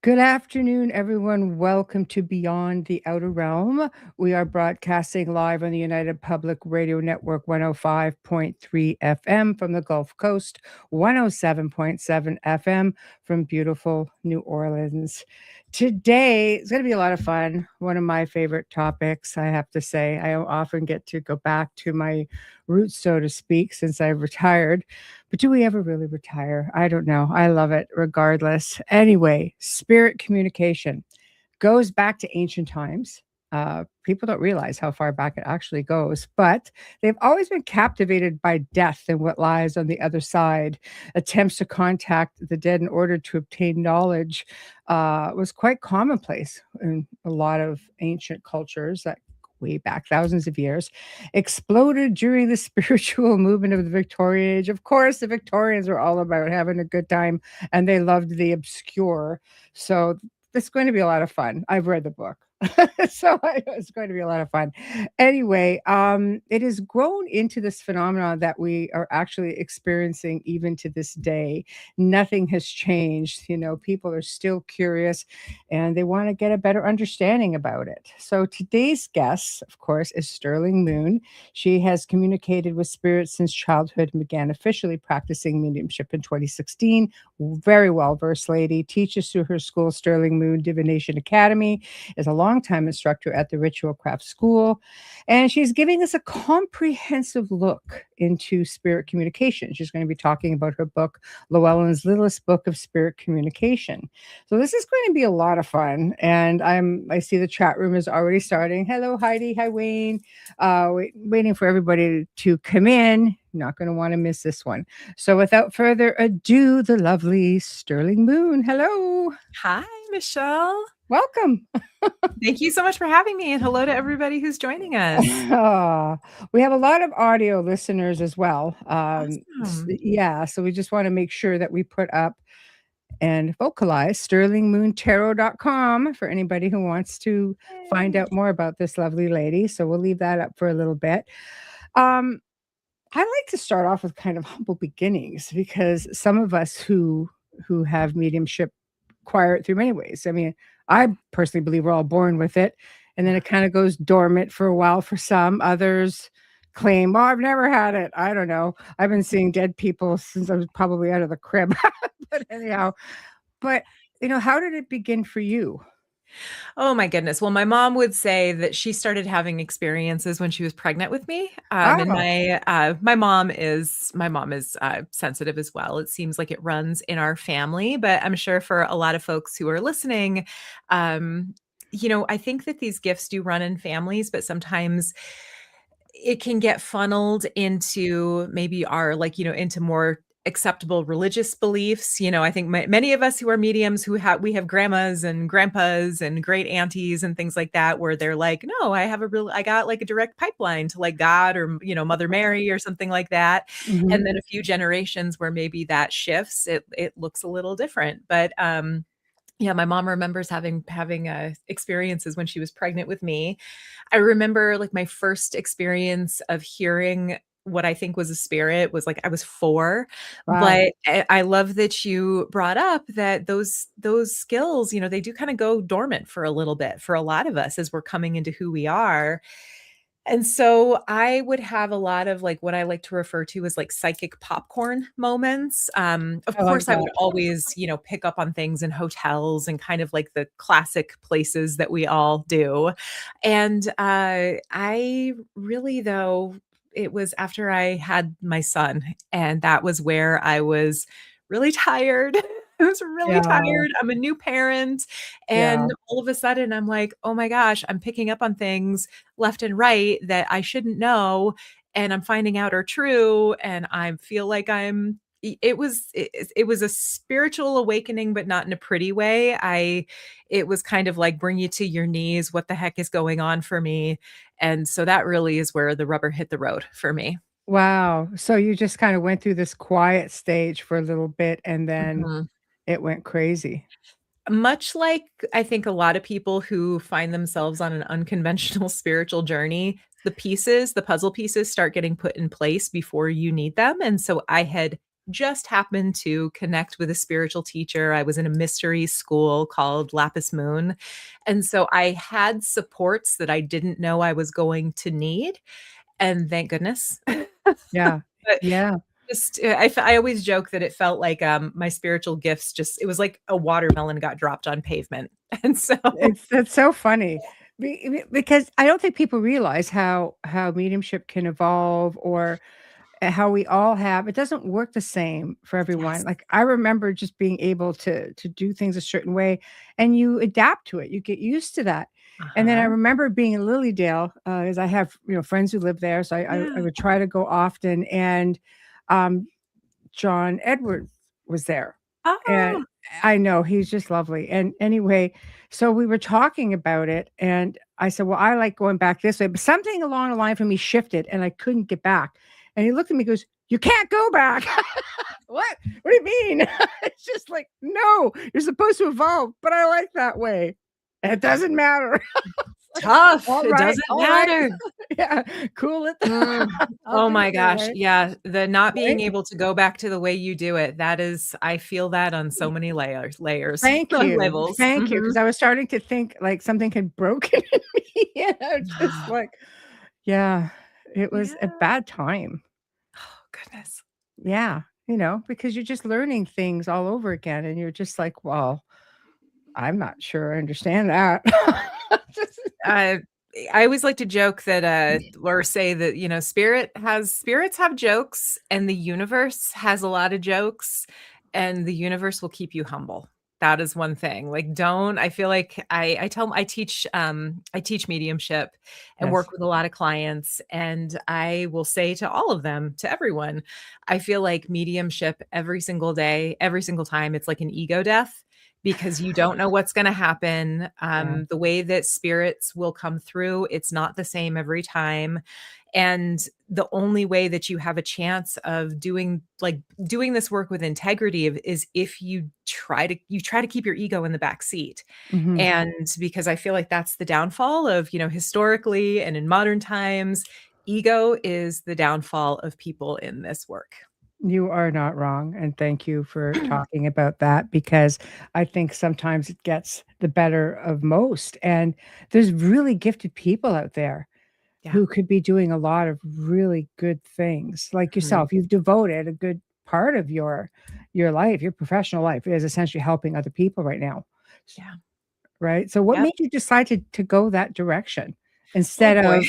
Good afternoon, everyone. Welcome to Beyond the Outer Realm. We are broadcasting live on the United Public Radio Network 105.3 FM from the Gulf Coast, 107.7 FM from beautiful New Orleans. Today is going to be a lot of fun. One of my favorite topics, I have to say. I often get to go back to my roots, so to speak, since I've retired. But do we ever really retire? I don't know. I love it regardless. Anyway, spirit communication goes back to ancient times. People don't realize how far back it actually goes, but they've always been captivated by death and what lies on the other side. Attempts to contact the dead in order to obtain knowledge was quite commonplace in a lot of ancient cultures that way back thousands of years, exploded during the spiritual movement of the Victorian age. Of course, the Victorians were all about having a good time and they loved the obscure. So this is going to be a lot of fun. I've read the book. It's going to be a lot of fun. Anyway, it has grown into this phenomenon that we are actually experiencing even to this day. Nothing has changed. People are still curious and they want to get a better understanding about it. So today's guest, of course, is Sterling Moon. She has communicated with spirits since childhood and began officially practicing mediumship in 2016. Very well-versed lady, teaches through her school, Sterling Moon Divination Academy, is a longtime instructor at the Ritual Craft School, and she's giving us a comprehensive look into spirit communication. She's going to be talking about her book, Llewellyn's Littlest Book of Spirit Communication. So this is going to be a lot of fun, and I see the chat room is already starting. Hello, Heidi. Hi, Wayne. Waiting for everybody to come in. Not going to want to miss this one. So without further ado, the lovely Sterling Moon. Hello. Hi, Michelle. Welcome. Thank you so much for having me, and hello to everybody who's joining us. We have a lot of audio listeners as well. Awesome. Yeah, so we just want to make sure that we put up and vocalize sterlingmoontarot.com for anybody who wants to find out more about this lovely lady. So we'll leave that up for a little bit. I like to start off with kind of humble beginnings because some of us who have mediumship acquire it through many ways. I mean, I personally believe we're all born with it, and then it kind of goes dormant for a while for some. Others claim, "Oh, I've never had it." I don't know. I've been seeing dead people since I was probably out of the crib. But anyhow, how did it begin for you? Oh my goodness. Well, my mom would say that she started having experiences when she was pregnant with me. And Oh, my mom is sensitive as well. It seems like it runs in our family, but I'm sure for a lot of folks who are listening, I think that these gifts do run in families, but sometimes it can get funneled into maybe our into more acceptable religious beliefs. I think many of us who are mediums we have grandmas and grandpas and great aunties and things like that where they're like, no, I got like a direct pipeline to like God or Mother Mary or something like that. mhm. And then a few generations where maybe that shifts, it looks a little different. But yeah, my mom remembers having experiences when she was pregnant with me. I remember like my first experience of hearing what I think was a spirit was like I was 4, Wow. but I love that you brought up that those skills, they do kind of go dormant for a little bit for a lot of us as we're coming into who we are. And so I would have a lot of like what I like to refer to as like psychic popcorn moments. Of I like course, I that. would always, pick up on things in hotels and kind of like the classic places that we all do. And I really, though, it was after I had my son, and that was where I was really tired. I was really Yeah, tired. I'm a new parent. yeah. And all of a sudden, I'm like, oh my gosh, I'm picking up on things left and right that I shouldn't know, and I'm finding out are true, and I feel like it was a spiritual awakening, but not in a pretty way. It was kind of like bring you to your knees. What the heck is going on for me? And so that really is where the rubber hit the road for me. Wow. So you just kind of went through this quiet stage for a little bit and then Mhm. it went crazy. Much like I think a lot of people who find themselves on an unconventional spiritual journey, the puzzle pieces start getting put in place before you need them. And so I had just happened to connect with a spiritual teacher. I was in a mystery school called Lapis Moon. And so I had supports that I didn't know I was going to need. And thank goodness. Yeah. But Yeah. just I always joke that it felt like my spiritual gifts just it was like a watermelon got dropped on pavement. And so It's so funny because I don't think people realize how mediumship can evolve or how we all have it doesn't work the same for everyone. yes. Like I remember just being able to do things a certain way and you adapt to it. You get used to that. And then I Uh-huh. remember being in Lilydale, as I have, friends who live there. So I Yeah. would try to go often. And um, John Edwards was there. And Oh, I know he's just lovely. And anyway, so we were talking about it and I said, "Well, I like going back this way." But something along the line for me shifted and I couldn't get back. And he looked at me and goes, "You can't go back." What? What do you mean? It's just like, "No, you're supposed to evolve, but I like that way." It doesn't matter. tough. All It right, doesn't all right. matter. Yeah, cool it. Mm. I'll Oh do my it your gosh. way, Yeah. The not being right? able to go back to the way you do it. That is, I feel that on so many layers, Thank you. levels. Thank you, Mhm. because I was starting to think like something had broken in me, just like yeah, it was a Yeah. bad time. Oh, goodness. Yeah, because you're just learning things all over again, and you're just like, "Well, I'm not sure I understand that." Just Uh, I always like to joke that, or say that, spirits have jokes and the universe has a lot of jokes and the universe will keep you humble. That is one thing. Like, don't, I feel like I teach mediumship and Yes. work with a lot of clients. And I will say to all of them, to everyone, I feel like mediumship every single day, every single time, it's like an ego death because you don't know what's going to happen. Yeah. The way that spirits will come through, it's not the same every time. And the only way that you have a chance of doing this work with integrity is if you try to keep your ego in the back seat. Mhm. And because I feel like that's the downfall of, historically and in modern times, ego is the downfall of people in this work. You are not wrong, and thank you for talking about that because I think sometimes it gets the better of most, and there's really gifted people out there Yeah. who could be doing a lot of really good things, like Mhm. yourself. You've devoted a good part of your life, your professional life is essentially helping other people right now, s Yeah. right? So what Yep. made you decide to go that direction Oh instead boy. of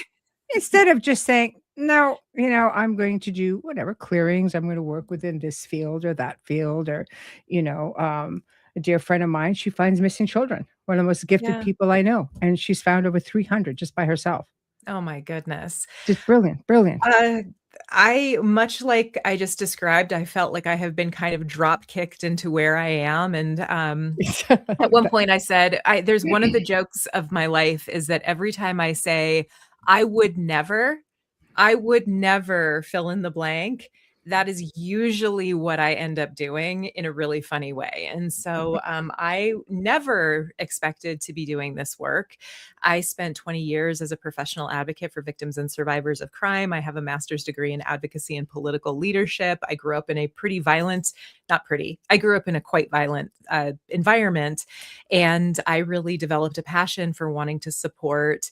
instead of just saying, "No, I'm going to do whatever clearings, I'm gonna work within this field or that field," or, a dear friend of mine, she finds missing children, one of the most gifted Yeah. people I know, and she's found over 300 just by herself. Oh my goodness. Just brilliant, brilliant. Uh, I much like I just described, I felt like I have been kind of drop kicked into where I am, and, at one point I said there's one of the jokes of my life is that every time I say, "I would never," I would never fill in the blank. That is usually what I end up doing in a really funny way. And so I never expected to be doing this work. I spent 20 years as a professional advocate for victims and survivors of crime. I have a master's degree in advocacy and political leadership. I grew up in a pretty violent, not pretty, I grew up in a quite violent environment. And I really developed a passion for wanting to support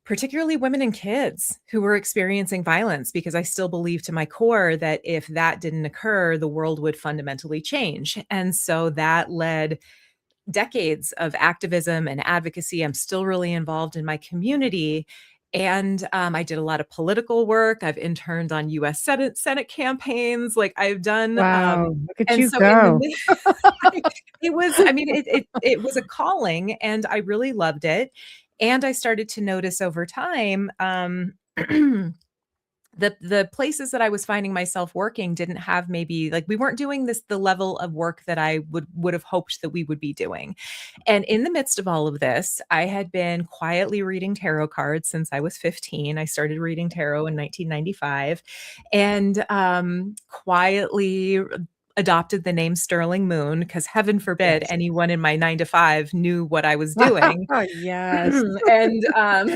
particularly women and kids who were experiencing violence, because I still believe to my core that if that didn't occur, the world would fundamentally change. And so that led decades of activism and advocacy. I'm still really involved in my community. And I did a lot of political work. I've interned on US Senate campaigns. Like I've done, Wow, look at and you so in the go. it was, I mean, it was a calling and I really loved it. And I started to notice over time, the places that I was finding myself working didn't have maybe like we weren't doing the level of work that I would have hoped that we would be doing. And in the midst of all of this, I had been quietly reading tarot cards since I was 15. I started reading tarot in 1995 and quietly adopted the name Sterling Moon because heaven forbid Yes. anyone in my 9 to 5 knew what I was doing. Yes. And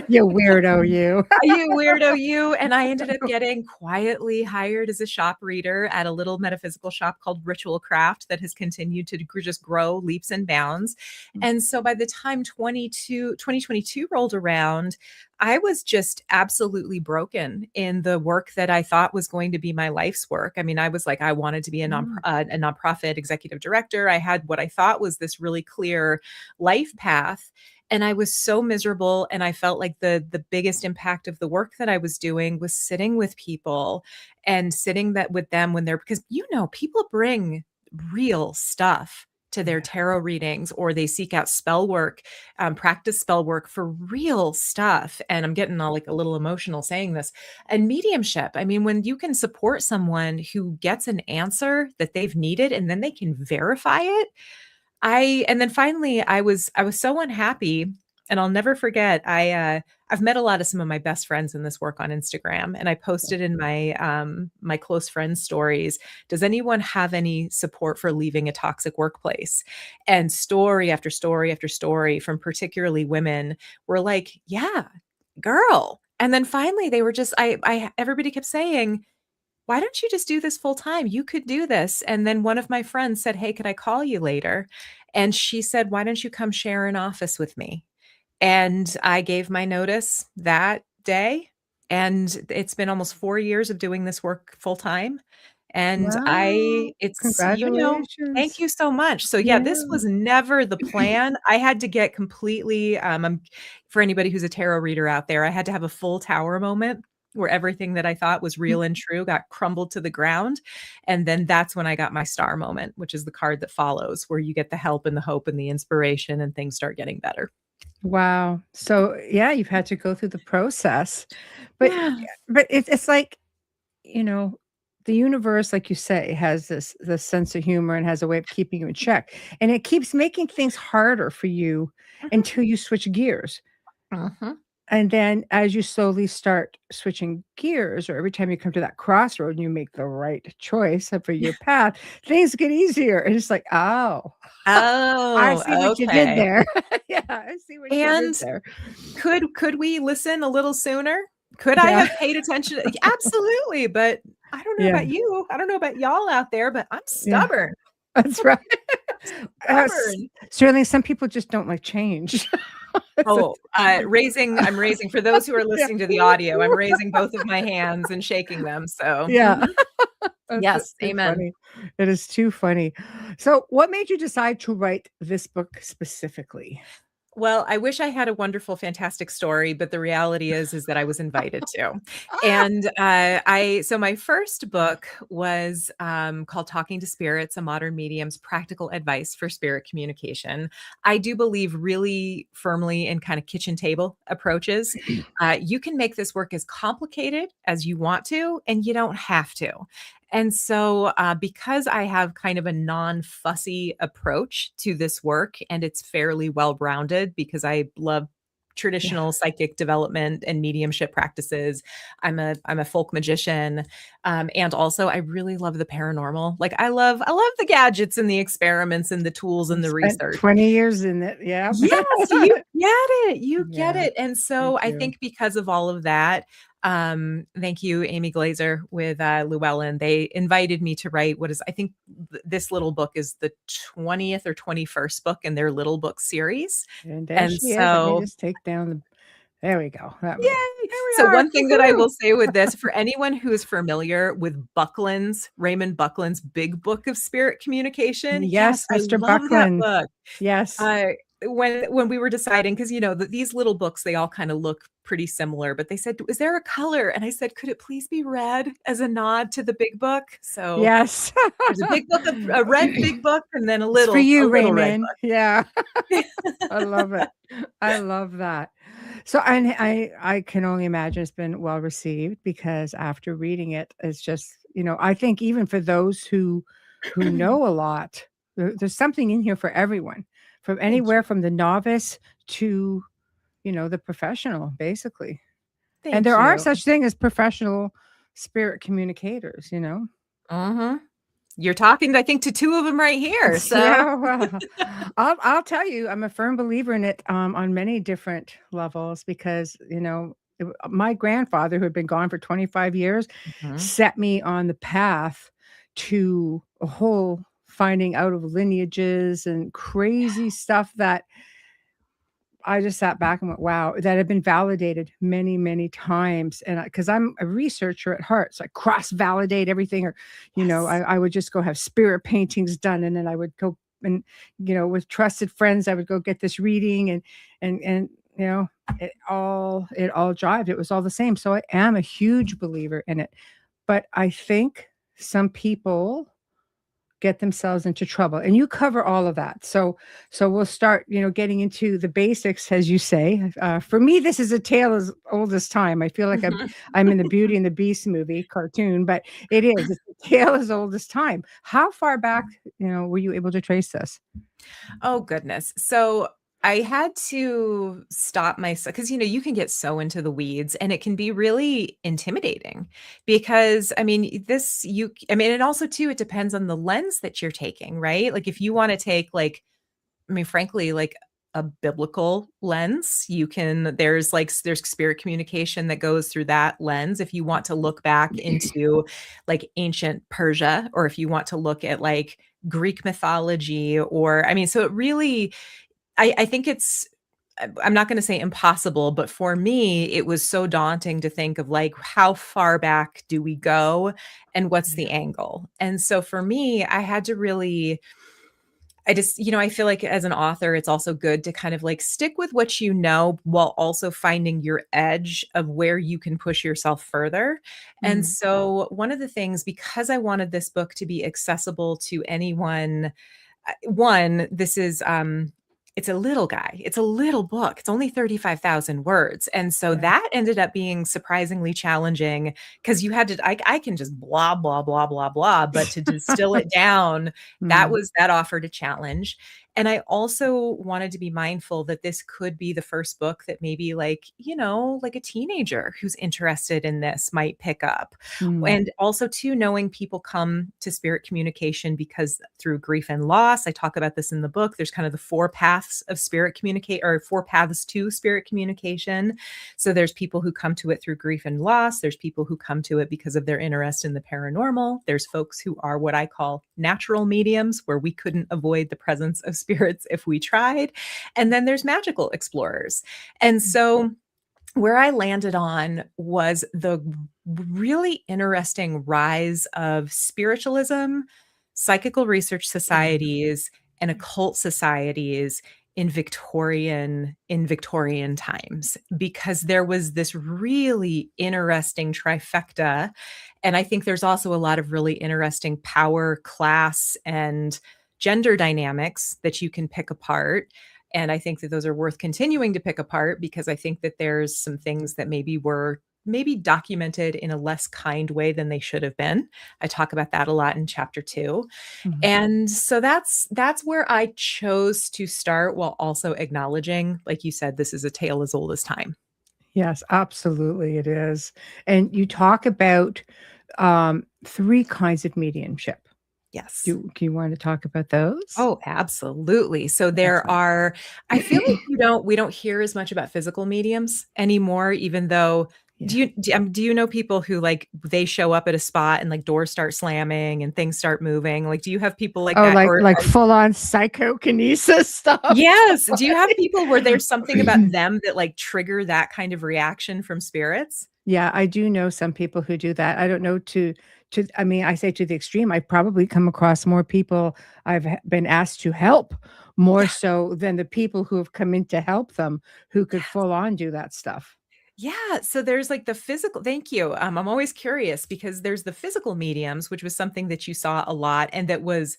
You weirdo, you. you weirdo, you. And I ended up getting quietly hired as a shop reader at a little metaphysical shop called Ritual Craft that has continued to just grow leaps and bounds. And so by the time 2022 rolled around, I was just absolutely broken in the work that I thought was going to be my life's work. I mean, I was like, I wanted to be a nonprofit executive director. I had what I thought was this really clear life path. And I was so miserable, and I felt like the biggest impact of the work that I was doing was sitting with people and sitting that with them when they're, because people bring real stuff to their tarot readings, or they seek out spell work, practice spell work for real stuff. And I'm getting all like a little emotional saying this. And mediumship, I mean, when you can support someone who gets an answer that they've needed and then they can verify it. And then finally I was so unhappy, and I'll never forget, I've met a lot of some of my best friends in this work on Instagram, and I posted in my my close friends stories, does anyone have any support for leaving a toxic workplace? And story after story after story from particularly women were like, yeah, girl. And then finally they were just, I everybody kept saying, why don't you just do this full time? You could do this. And then one of my friends said, hey, could I call you later? And she said, why don't you come share an office with me? And I gave my notice that day. And it's been almost 4 years of doing this work full time. And Wow. thank Congratulations. you so much. So yeah, Yeah. this was never the plan. I had to get completely, for anybody who's a tarot reader out there, I had to have a full tower moment where everything that I thought was real and true got crumbled to the ground. And then that's when I got my star moment, which is the card that follows, where you get the help and the hope and the inspiration and things start getting better. Wow. So, yeah, you've had to go through the process. But Yeah. but it's like, you know, the universe, like you say, has this sense of humor and has a way of keeping you in check. And it keeps making things harder for you Mhm. until you switch gears. Mhm. And then as you slowly start switching gears, or every time you come to that crossroad and you make the right choice for your path, things get easier. And it's like, oh, I see Oh, what you did okay. there. Yeah, I see what you did And there. could we listen a little sooner? Could I Yeah. have paid attention? Absolutely, but I don't know Yeah. about you. I don't know about y'all out there, but I'm Yeah. stubborn. That's right. Stubborn. Certainly some people just don't like change. So Oh, I'm raising for those who are yeah. listening to the audio, I'm raising both of my hands and shaking them. So, Yeah. That's yes, too amen. funny. It is too funny. So what made you decide to write this book specifically? Well, I wish I had a wonderful, fantastic story, but the reality is that I was invited to. And so my first book was called Talking to Spirits: A Modern Medium's Practical Advice for Spirit Communication. I do believe really firmly in kind of kitchen table approaches. You can make this work as complicated as you want to, and you don't have to. And so, because I have kind of a non-fussy approach to this work, and it's fairly well-rounded because I love Yeah. traditional psychic development and mediumship practices. I'm a folk magician, and also I really love the paranormal. Like I love the gadgets and the experiments and the tools You and the spent research. 20 years in it. Yeah. Yes, you get it, you get Yeah, it, and me so I too. think because of all of that, thank you, Amy Glazer with, Llewellyn, they invited me to write what is, I think this little book is the 20th or 21st book in their little book series, And there and she is. Let me so just take down the there we go. yay! There So we are. one thing that I Woohoo. will say with this, for anyone who is familiar with Raymond Buckland's Big Book of Spirit Communication, yes, Yes, I Mr. love that Buckland. book. Yes. Uh, when we were deciding, because these little books, they all kind of look pretty similar, but they said, "Is there a color?" And I said, "Could it please be red as a nod to the big book?" So Yes. there's a red big book, and then It's for a you, little red Raymond. Yeah. book. I love it. I love that. So, and I can only imagine it's been well received, because after reading it, it's just, I think even for those who know a lot, there's something in here for everyone, from Thank anywhere you, from the novice to, the professional, basically. And thank there are you. such thing as professional spirit communicators. Mhm. you're talking, I think, to two of them right here. So, Yeah, well, I'll tell you, I'm a firm believer in it, on many different levels because, my grandfather, who had been gone for 25 years, mhm. set me on the path to a whole finding out of lineages and crazy stuff that I just sat back and went, "Wow," that had been validated many, many times, and because I'm a researcher at heart, so I cross-validate everything or, Yes. I would just go have spirit paintings done, and then I would go and, with trusted friends, I would go get this reading and, you know, it all jived, it was all the same, so I am a huge believer in it, but I think some people get themselves into trouble, and you cover all of that. So we'll start, getting into the basics, as you say. For me, this is a tale as old as time. I feel like I'm in the Beauty and the Beast movie cartoon, but it's a tale as old as time. How far back, were you able to trace this? Oh, goodness. So I had to stop myself because, you can get so into the weeds and it can be really intimidating because, I mean, and also too, it depends on the lens that you're taking, right? Like if you want to take frankly, like a biblical lens, there's spirit communication that goes through that lens. If you want to look back into like ancient Persia, or if you want to look at like Greek mythology, so it really, I think I'm not going to say impossible, but for me, it was so daunting to think of like, how far back do we go and what's Yeah. the angle? And so for me, I had to really, I just, I feel like as an author, it's also good to kind of like stick with what you know while also finding your edge of where you can push yourself further. And Mhm. so, one of the things, because I wanted this book to be accessible to anyone, one, this is it's a little guy. It's a little book. It's only 35,000 words. And so Yeah. that ended up being surprisingly challenging because you had to I can just blah blah blah blah blah, but to distill it down, Mm. that offered a challenge. And I also wanted to be mindful that this could be the first book that maybe like a teenager who's interested in this might pick up. Mm. And also too, knowing people come to spirit communication because through grief and loss. I talk about this in the book. There's kind of the four paths of spirit communicate, or four paths to spirit communication. So there's people who come to it through grief and loss. There's people who come to it because of their interest in the paranormal. There's folks who are what I call natural mediums, where we couldn't avoid the presence of spirits if we tried. And then there's magical explorers. And so where I landed on was the really interesting rise of spiritualism, psychical research Mm. societies, and occult societies in Victorian times, because there was this really interesting trifecta. And I think there's also a lot of really interesting power, class, and gender dynamics that you can pick apart. And I think that those are worth continuing to pick apart, because I think that there's some things that maybe documented in a less kind way than they should have been. I talk about that a lot in chapter 2. Mhm. And so that's where I chose to start, while also acknowledging, like you said, this is a tale as old as time. Yes, absolutely it is. And you talk about, 3 kinds of mediumship. Yes. Do you wanna talk about those? Oh, absolutely. So there Excellent. are I feel like we don't hear as much about physical mediums anymore, even though Yeah. do you know people who, like, they show up at a spot and, like, doors start slamming and things start moving? Like, do you have people like Oh, that? like full on psychokinesis stuff, Yes. Do you have right? people where there's something about them that, like, trigger that kind of reaction from spirits? Yeah, I do know some people who do that. I don't know to I mean, I say to the extreme, I probably come across more people been asked to help more Yeah. so than the people who have come in to help them who could full on do that stuff. Yeah, so there's like the physical, thank you. I'm always curious because there's the physical mediums, which was something that you saw a lot, and there was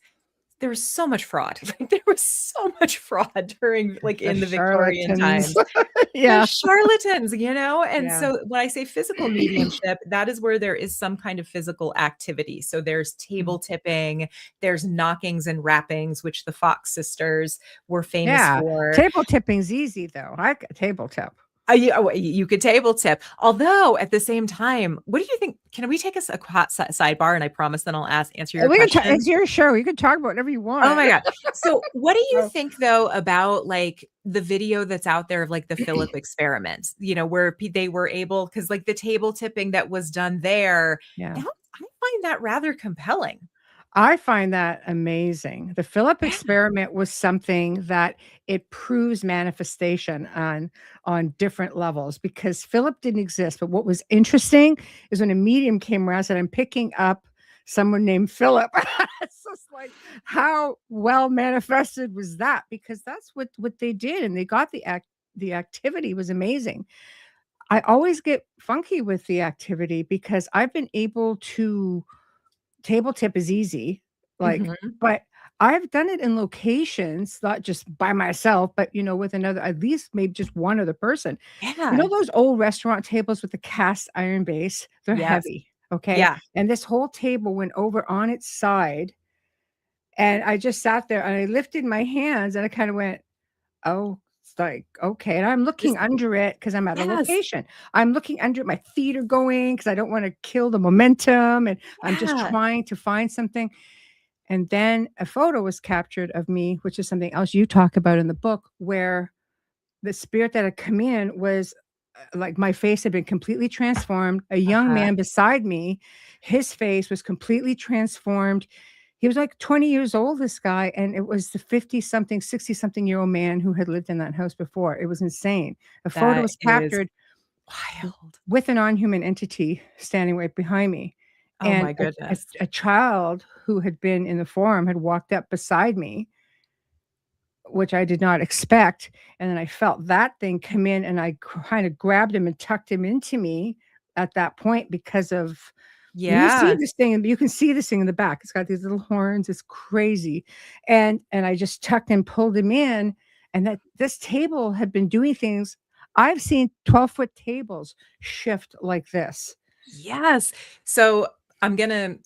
so much fraud. Like, there was so much fraud during, like, The in the Victorian charlatans. times. The Yeah. charlatans. And Yeah. so when I say physical mediumship, that is where there is some kind of physical activity. So there's table Mm. tipping, there's knockings and rappings, which the Fox sisters were famous Yeah. for. Table tipping's easy though. I c table tip. You could table tip. Although at the same time, what do you think? Can we take us a hot sidebar? And I promise then I'll answer your We can talk, question. it's your show. You can talk about whatever you Oh want. my God. So what do you So, think though about like the video that's out there of like the Philip experiment, where they were able, because like the table tipping that was done there, yeah. I find that rather compelling. I find that amazing. The Philip Yeah. experiment was something that it proves manifestation on different levels because Philip didn't exist. But what was interesting is when a medium came around and said, "I'm picking up someone named Philip." It's just like how well manifested was that? Because that's what they did, and they got the activity was amazing. I always get funky with the activity because I've been able to table tip is easy, like, Mhm. but I've done it in locations, not just by myself, but, with another at least maybe just one other person. You know Yeah. those old restaurant tables with the cast iron base? They're Yes. heavy, okay? Yeah. And this whole table went over on its side, and I just sat there, and I lifted my hands, and I kinda went, "Oh," it's like, "Okay," and I'm This looking under it because 'cause I'm at a Yes. location. I'm looking under it, my feet are going because I don't wanna kill the momentum, and I'm just Yeah. trying to find something. And then a photo was captured of me, which is something else you talk about in the book, where the spirit that had come in was like my face had been completely transformed. A young Uh-huh. man beside me, his face was completely transformed. He was like 20 years old, this guy, and it was the 50 something, 60 something year old man who had lived in that house before. It was insane. A photo That was is captured wild. with a non-human entity standing right behind me. Oh And my a goodness. a child who had been in the forum had walked up beside me, which I did not expect, and then I felt that thing come in, and I kinda grabbed him and tucked him into me at that point because of and you see Yeah. this thing and you can see this thing in the back. It's got these little horns, it's crazy, and I just tucked and pulled him in, and that this table had been doing things I've seen 12-foot tables shift like this. Yes. So I'm gonna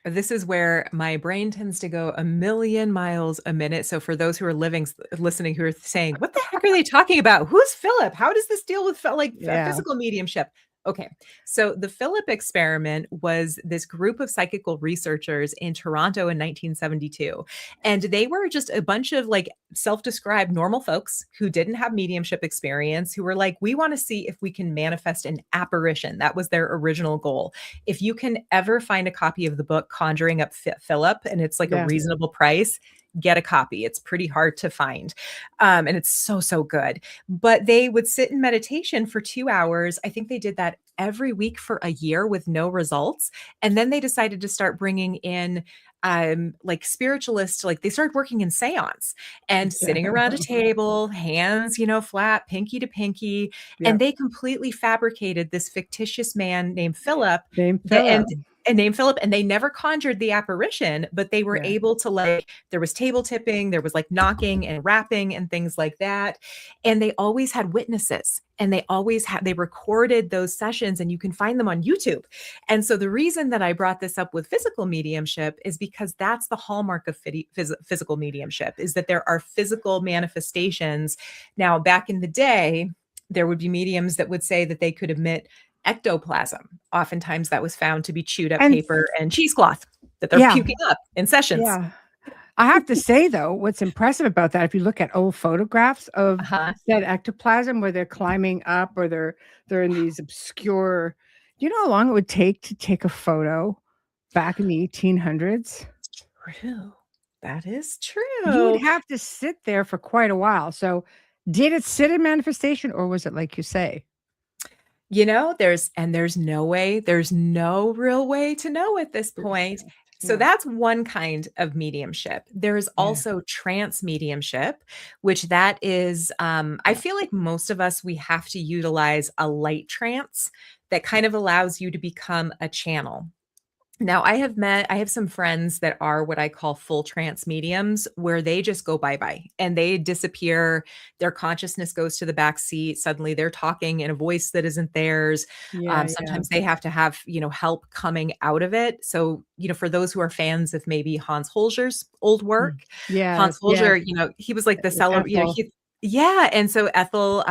this is where my brain tends to go a million miles a minute. So for those who are listening, who are saying, "What the heck are they talking about? Who's Philip? How does this deal with Yeah. physical mediumship?" Okay, so the Philip experiment was this group of psychical researchers in Toronto in 1972, and they were just a bunch of like self-described normal folks who didn't have mediumship experience, who were like, "We want to see if we can manifest an apparition." That was their original goal. If you can ever find a copy of the book Conjuring Up Philip, and it's like a Yeah. reasonable price, get a copy. It's pretty hard to find. And it's so, so good. But they would sit in meditation for 2 hours. I think they did that every week for a year with no results. And then they decided to start bringing in like spiritualists, like they started working in seance and sitting around a table, hands, flat, pinky to pinky, and Yep. they completely fabricated this fictitious man named Philip Named that Philip. and named Philip, and they never conjured the apparition, but they were Yeah. able to like there was table tipping, there was like knocking and rapping and things like that. And they always had witnesses and they recorded those sessions and you can find them on YouTube. And so the reason that I brought this up with physical mediumship is because that's the hallmark of physical mediumship is that there are physical manifestations. Now, back in the day, there would be mediums that would say that they could emit ectoplasm. Oftentimes that was found to be chewed up And paper and cheesecloth that they're yeah, puking up in sessions. yeah. I have to say though, what's impressive about that, if you look at old photographs of Uh-huh. that ectoplasm where they're climbing up or they're in these obscure do you know how long it would take to take a photo back in the 1800s? True. That is You would true. have to sit there for quite a while. So, did it sit in manifestation or was it like you say? There's no real way to know at this point. So Yeah, that's one kind of mediumship. There is yeah. also trance mediumship, which that is, I feel like most of us, we have to utilize a light trance that kind of allows you to become a channel. Now, I have some friends that are what I call full trance mediums, where they just go bye bye and they disappear. Their consciousness goes to the back seat. Suddenly they're talking in a voice that isn't theirs. Yeah, yeah. Sometimes they have to have, help coming out of it. So, for those who are fans of maybe Hans Holzer's old Mm. work, Hans Yes, yes, Holzer, he was like the the celebrity, temple. Yeah, and so Ethel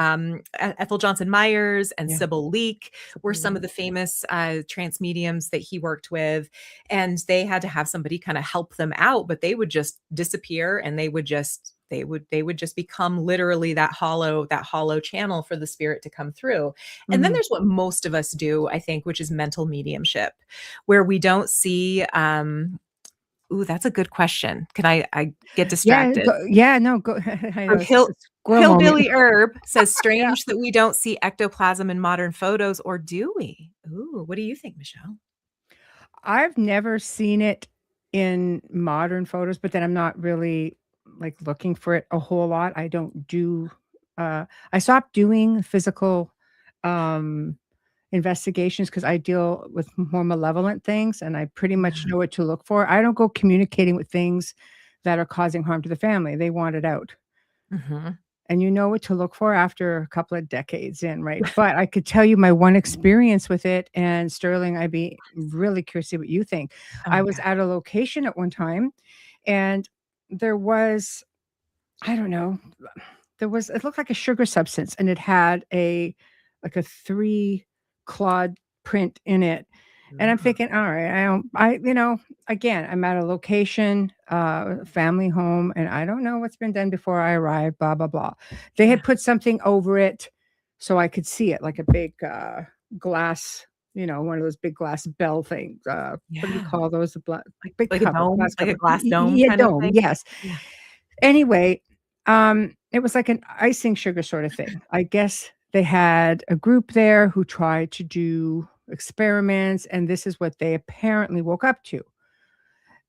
Johnson Myers and Yeah. Sybil Leek were some of the famous trance mediums that he worked with, and they had to have somebody kind of help them out, but they would just disappear, and they would just become literally that hollow channel for the spirit to come through. And then Mhm. there's what most of us do, I think, which is mental mediumship, where we don't see. Ooh, that's a good question. Can I get Yeah, distracted? no, go I So know it's a squirrel moment. Hillbilly Herb says, Yeah. "Strange that we don't see ectoplasm in modern photos, or do we?" Ooh, what do you think, Michelle? I've never seen it in modern photos, but then I'm not really, like, looking for it a whole lot. I don't do, I stopped doing physical, um, investigations because I deal with more malevolent things, and I pretty much Yeah. know what to look for. I don't go communicating with things that are causing harm to the family. They want it out. Mhm. And you know what to look for after a couple of decades in, right? But I could tell you my one experience with it, and Sterling, I'd be really curious to see what you think. I Oh, was yeah. at a location at one time, and there was, I don't know, there was, it looked like a sugar substance, and it had a, like a 3 clawed print in it, and I'm Mm. thinking, "Alright, I don't," again, I'm at a location, family home, and I don't know what's been done before I arrived, blah, blah, blah. They Yeah. had put something over it so I could see it, like a big, glass, one of those big glass bell things, what do you Yeah. call those? The big Like a cover, dome, glass like a cover. glass dome Yeah, kind of dome, thing? yes. Yeah. Anyway, it was like an icing sugar sort of thing. I guess they had a group there who tried to do experiments, and this is what they apparently woke up to.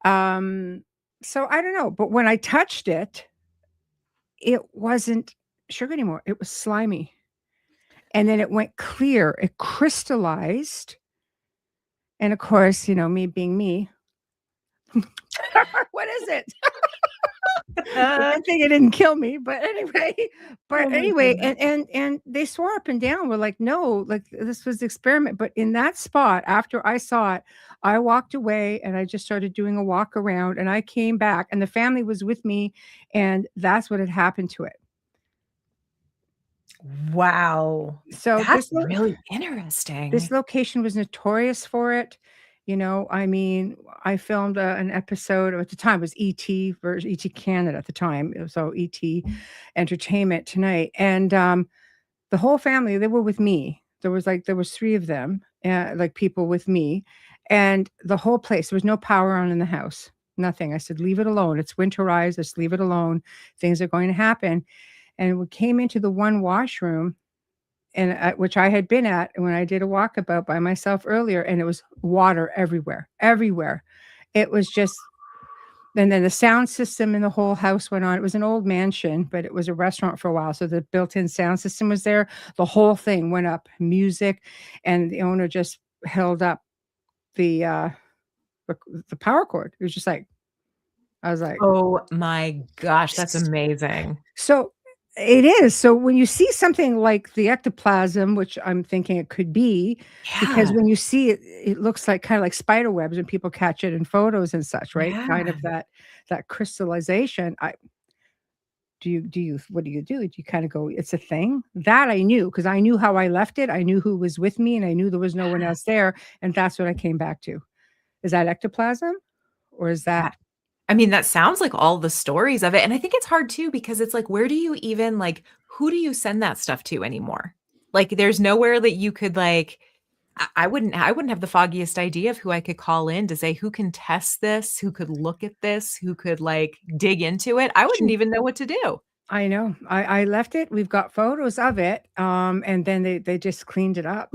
Um, so I don't know, but when I touched it, it wasn't sugar anymore. It was slimy. And then it went clear. It crystallized. And of course, me being me, what is it? A good thing it didn't kill me, but anyway, Oh my goodness. and they swore up and down, we're like, "No, like, this was the experiment," but in that spot, after I saw it, I walked away, and I just started doing a walk around, and I came back, and the family was with me, and that's what had happened to it. Wow. So That's really interesting. this location was notorious for it. I mean, I filmed an episode at the time, it was ET version, ET Canada at the time. So ET Entertainment Tonight. And the whole family, they were with me. There was 3 of them, like people with me. And the whole place, there was no power on in the house. Nothing. I said, leave it alone. It's winterized. Just leave it alone. Things are going to happen. And we came into the one washroom and which I had been at when I did a walkabout by myself earlier, and it was water everywhere, everywhere. It was just, and then the sound system in the whole house went on. It was an old mansion, but it was a restaurant for a while, so the built-in sound system was there. The whole thing went up, music, and the owner just held up the, the the power cord. It was just like, I was like, Oh my gosh, that's amazing. so it is. So when you see something like the ectoplasm, which I'm thinking it could be, because Yeah. when you see it, it looks like kind of like spider webs when people catch it in photos and such, right? Kind Yeah. of that crystallization. What do you do? Do you kind of go, it's a thing? That I knew because I knew how I left it. I knew who was with me and I knew there was no one else there. And that's what I came back to. Is that ectoplasm or is that That I mean, that sounds like all the stories of it, and I think it's hard too because it's like, where do you even like, who do you send that stuff to anymore? Like, there's nowhere that you could like I wouldn't have the foggiest idea of who I could call in to say, "Who can test this? Who could look at this? Who could, like, dig into it?" I wouldn't even know what to do. I know. I left it. We've got photos of it, and then they just cleaned it up.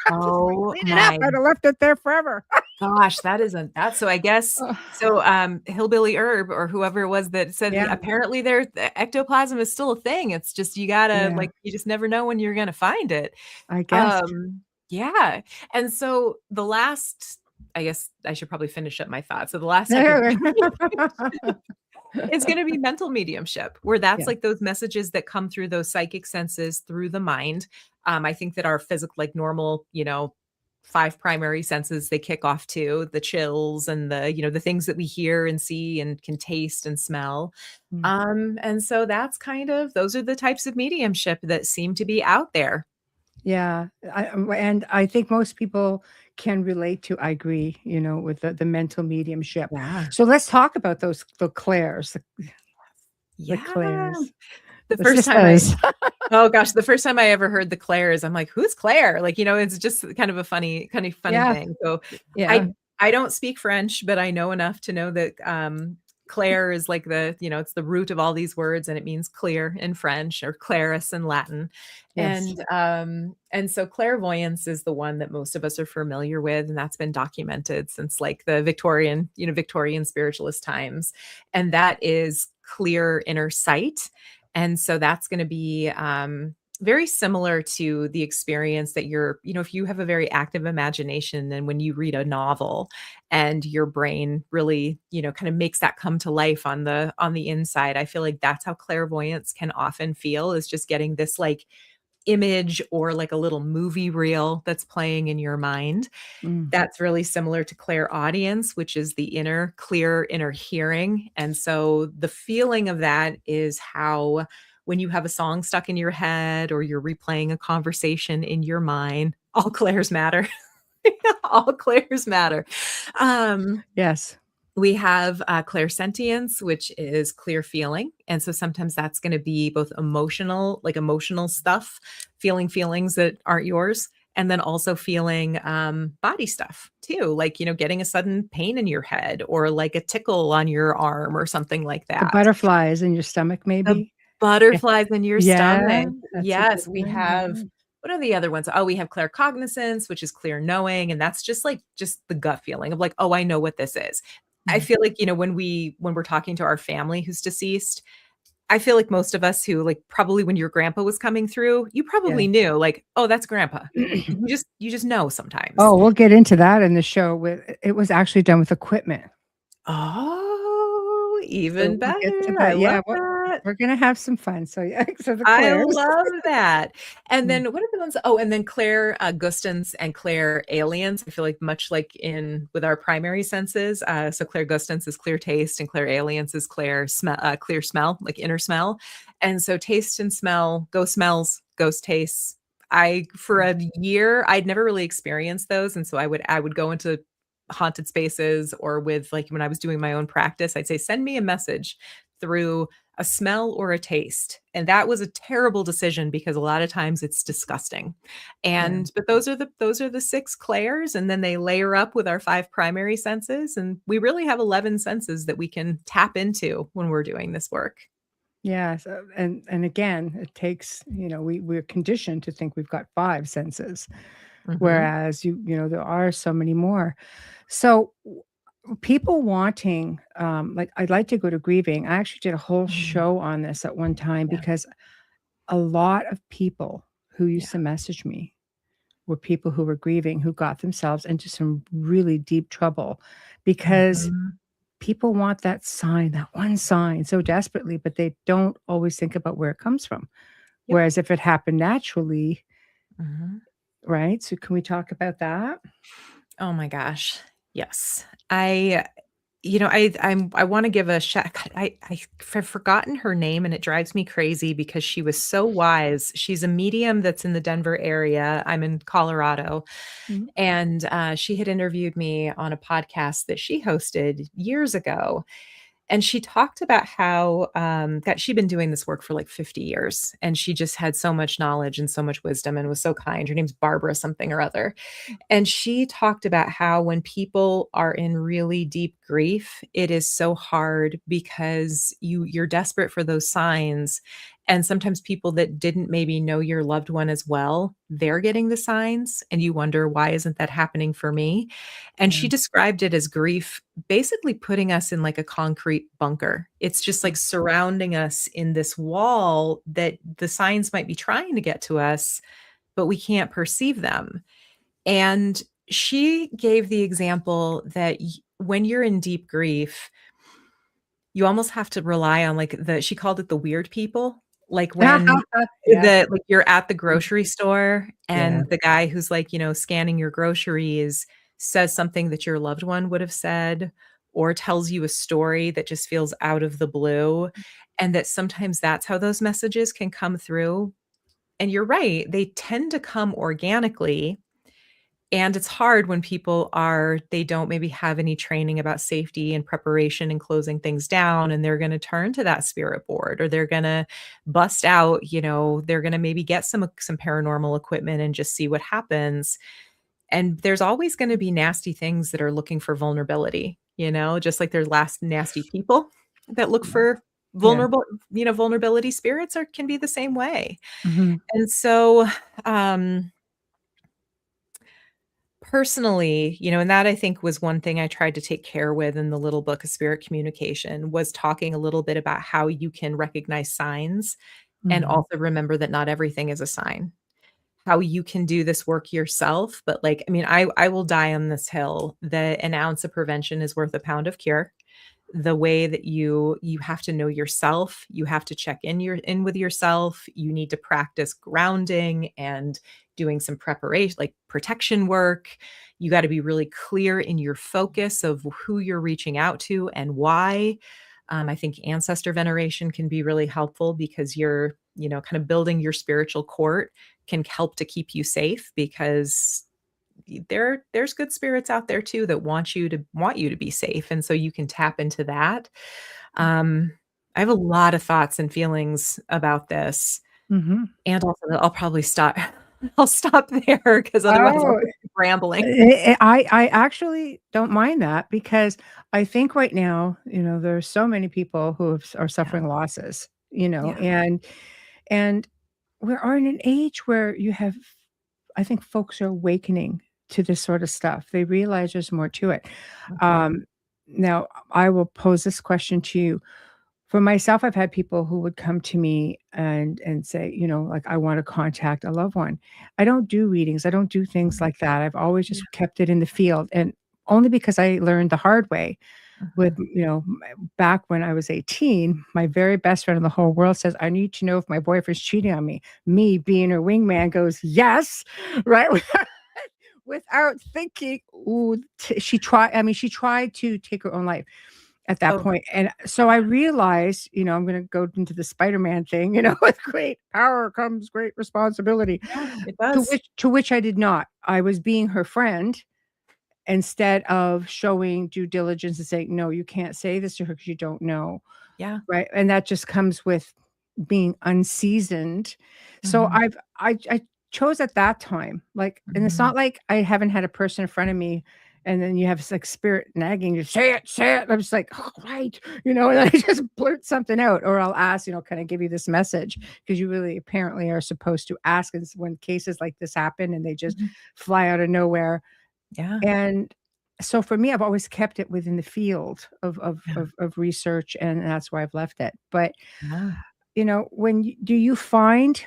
Oh Clean it up. my I'd have left it there forever. gosh, that isn't that so I guess Ugh, so, Hillbilly Herb or whoever it was that said yeah, apparently there the ectoplasm is still a thing, it's just you gotta yeah, like, you just never know when you're gonna find it. I guess. Yeah, and so the last I guess I should probably finish up my thoughts. So the last type of it's gonna be mental mediumship, where that's Yeah, like those messages that come through those psychic senses through the mind. I think that our physical like normal, five primary senses they kick off to, the chills and the things that we hear and see and can taste and smell. Mm. And so that's those are the types of mediumship that seem to be out there. Yeah, and I think most people can relate to, I agree, with the mental mediumship. Yeah. So let's talk about the clairs, the Yeah. clairs, The the first time I sisters. Oh gosh, the first time I ever heard the Claires, I'm like, "Who's Claire?" Like, it's just kind of a funny Yeah, thing. So yeah, I don't speak French, but I know enough to know that Claire is like it's the root of all these words, and it means clear in French, or claris in Latin. yes. And so clairvoyance is the one that most of us are familiar with, and that's been documented since like the Victorian spiritualist times. And that is clear inner sight. And so that's going to be very similar to the experience that if you have a very active imagination, and when you read a novel and your brain really, kind of makes that come to life on the inside, I feel like that's how clairvoyance can often feel, is just getting this like image or like a little movie reel that's playing in your mind. Mm, That's really similar to clairaudience, which is the clear inner hearing. And so the feeling of that is how, when you have a song stuck in your head or you're replaying a conversation in your mind, all clairs matter. All clairs matter. Um, yes. we have clairsentience, which is clear feeling. And so sometimes that's going to be both emotional stuff, feeling feelings that aren't yours, and then also feeling body stuff too, like, getting a sudden pain in your head or like a tickle on your arm or something like The that. butterflies in your stomach, The maybe? Yeah. butterflies in your Yeah, stomach. that's a good Yes, we one, have yeah. what are the other ones? Oh, we have claircognizance, which is clear knowing, and that's just the gut feeling of like, "Oh, I know what this is." I Mm, feel like, when we're talking to our family who's deceased, I feel like most of us who, like, probably when your grandpa was coming through, you yeah. probably knew, like, "Oh, that's grandpa." You just know sometimes. Oh, we'll get into that in the show. With it was actually done with equipment. Oh, So even we'll get to better. I that. love Yeah, that. we're gonna have some fun. So, yeah, so the I clairs. love that. And Mm, then what are the ones? Oh, and then Claire Gustance and Claire Aliens. I feel like much like in with our primary senses. So Claire Gustance is clear taste, and Claire Aliens is clear smell, like inner smell. And so taste and smell, ghost smells, ghost tastes. For mm, a year, I'd never really experienced those, and so I would go into haunted spaces, or with like when I was doing my own practice, I'd say, send me a message through a smell or a taste. And that was a terrible decision because a lot of times it's disgusting. yeah. But those are the six clairs, and then they layer up with our five primary senses, and we really have 11 senses that we can tap into when we're doing this work. Yeah, so and again, it takes, we're conditioned to think we've got 5 senses, Mhm. whereas there are so many more. So, people wanting, like, I'd like to go to grieving. I actually did a whole Mhm. show on this at one time Yeah. because a lot of people who used Yeah. to message me were people who were grieving, who got themselves into some really deep trouble because Mhm. people want that sign, that one sign so desperately, but they don't always think about where it comes from. Yep. Whereas if it happened naturally, Mhm. right? So can we talk about that? Oh my gosh. Yes. I want to give a shout. I've forgotten her name, and it drives me crazy because she was so wise. She's a medium that's in the Denver area. I'm in Colorado, Mhm. and she had interviewed me on a podcast that she hosted years ago. And she talked about how that she'd been doing this work for like 50 years, and she just had so much knowledge and so much wisdom and was so kind. Her name's Barbara something or other. And she talked about how when people are in really deep grief, it is so hard because you're desperate for those signs. And sometimes people that didn't maybe know your loved one as well, they're getting the signs, and you wonder, why isn't that happening for me? And she Yeah. described it as grief basically putting us in like a concrete bunker. It's just like surrounding us in this wall that the signs might be trying to get to us, but we can't perceive them. And she gave the example that when you're in deep grief, you almost have to rely on like she called it the weird people, Like when Yeah, like you're at the grocery store yeah. and the guy who's like, scanning your groceries says something that your loved one would have said or tells you a story that just feels out of the blue, and that sometimes that's how those messages can come through. And you're right, they tend to come organically, and it's hard when they don't maybe have any training about safety and preparation and closing things down, and they're gonna turn to that spirit board, or they're gonna bust out, they're gonna maybe get some paranormal equipment and just see what happens. And there's always gonna be nasty things that are looking for vulnerability, just like there's last nasty people that look Yeah, for yeah. vulnerability. Spirits can be the same way. Mhm, And so, um personally, and that I think was one thing I tried to take care with in the little book of spirit communication, was talking a little bit about how you can recognize signs and mhm. also remember that not everything is a sign. How you can do this work yourself, but like, I mean, I will die on this hill that an ounce of prevention is worth a pound of cure. The way that you have to know yourself, you have to check in with yourself, you need to practice grounding and doing some preparation, like protection work. You got to be really clear in your focus of who you're reaching out to and why. I think ancestor veneration can be really helpful because you're, kind of building your spiritual court can help to keep you safe, because there's good spirits out there too that want you to be safe, and so you can tap into that. Um, I have a lot of thoughts and feelings about this, Mhm. and also I'll probably stop I'll stop there because otherwise I'll Oh, just keep rambling. I actually don't mind that because I think right now, there's so many people who are Yeah, suffering losses, yeah, and we are in an age where you have I think folks are awakening to this sort of stuff. They realize there's more to it. mhm, Um, Now I will pose this question to you. For myself, I've had people who would come to me and say, like, "I wanna contact a loved one." I don't do readings, I don't do things mhm, like that. I've always yeah, just kept it in the field, and only because I learned the hard way with, mhm. back when I was 18, my very best friend in the whole world says, "I need to know if my boyfriend's cheating on me." Me, being her wingman, goes, "Yes," right? Without thinking, ooh, she tried to take her own life at that Oh, point, and so I realized, I'm gonna go into the Spider-Man thing, with great power comes great responsibility, yeah, it does. to which I did not. I was being her friend instead of showing due diligence and saying, "No, you can't say this to her because you don't know." Yeah, Right, and that just comes with being unseasoned. So mhm, I chose at that time, like, and it's mhm, not like I haven't had a person in front of me, and then you have this, like, spirit nagging you, say it." I'm just like, "Oh, right," and I just blurt something out, or I'll ask, "Can I give you this message?" Because you really apparently are supposed to ask, and when cases like this happen and they just mhm, fly out of nowhere, yeah, and so for me, I've always kept it within the field of yeah, research, and that's why I've left it. But, yeah, when you do you find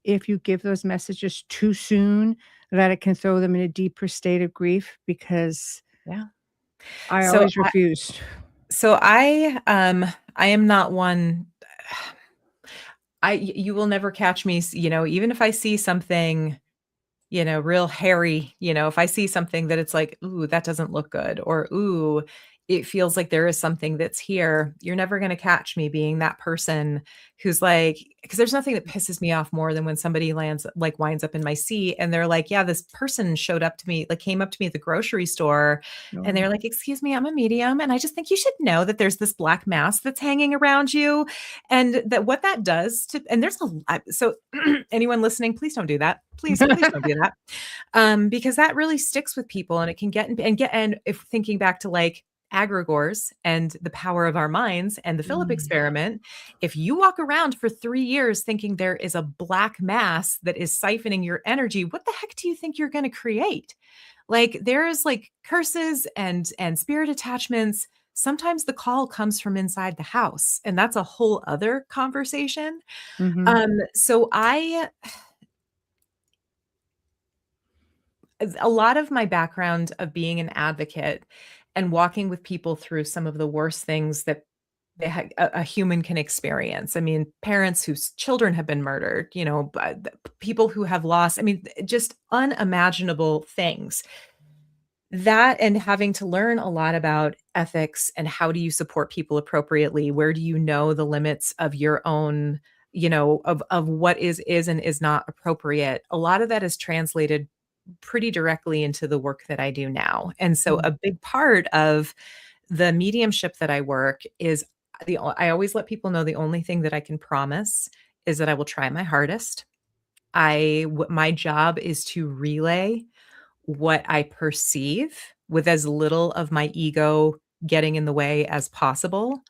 if you give those messages too soon that it can throw them in a deeper state of grief? Because yeah. I So always refused. I am not one. You will never catch me, even if I see something, real hairy, if I see something that it's like, "Ooh, that doesn't look good," or, "Ooh, it feels like there is something that's here." You're never gonna catch me being that person who's like, because there's nothing that pisses me off more than when somebody winds up in my seat and they're like, "Yeah, this person showed up to me, like, came up to me at the grocery store," and No. they're like, "Excuse me, I'm a medium, and I just think you should know that there's this black mass that's hanging around you," and that what that does to, and there's a lot, so anyone listening, please don't do that. Please don't do that. Because that really sticks with people, and it can and if thinking back to like agregores and the power of our minds and the Philip Mm, experiment, if you walk around for 3 years thinking there is a black mass that is siphoning your energy, what the heck do you think you're going to create? Like there's like curses and spirit attachments. Sometimes the call comes from inside the house, and that's a whole other conversation. mhm, So a lot of my background of being an advocate and walking with people through some of the worst things that a human can experience. I mean, parents whose children have been murdered, people who have lost, I mean, just unimaginable things. That and having to learn a lot about ethics and how do you support people appropriately? Where do you know the limits of your own, of what is and is not appropriate? A lot of that is translated pretty directly into the work that I do now. And so Mm. a big part of the mediumship that I work is I always let people know the only thing that I can promise is that I will try my hardest. My job is to relay what I perceive with as little of my ego getting in the way as possible.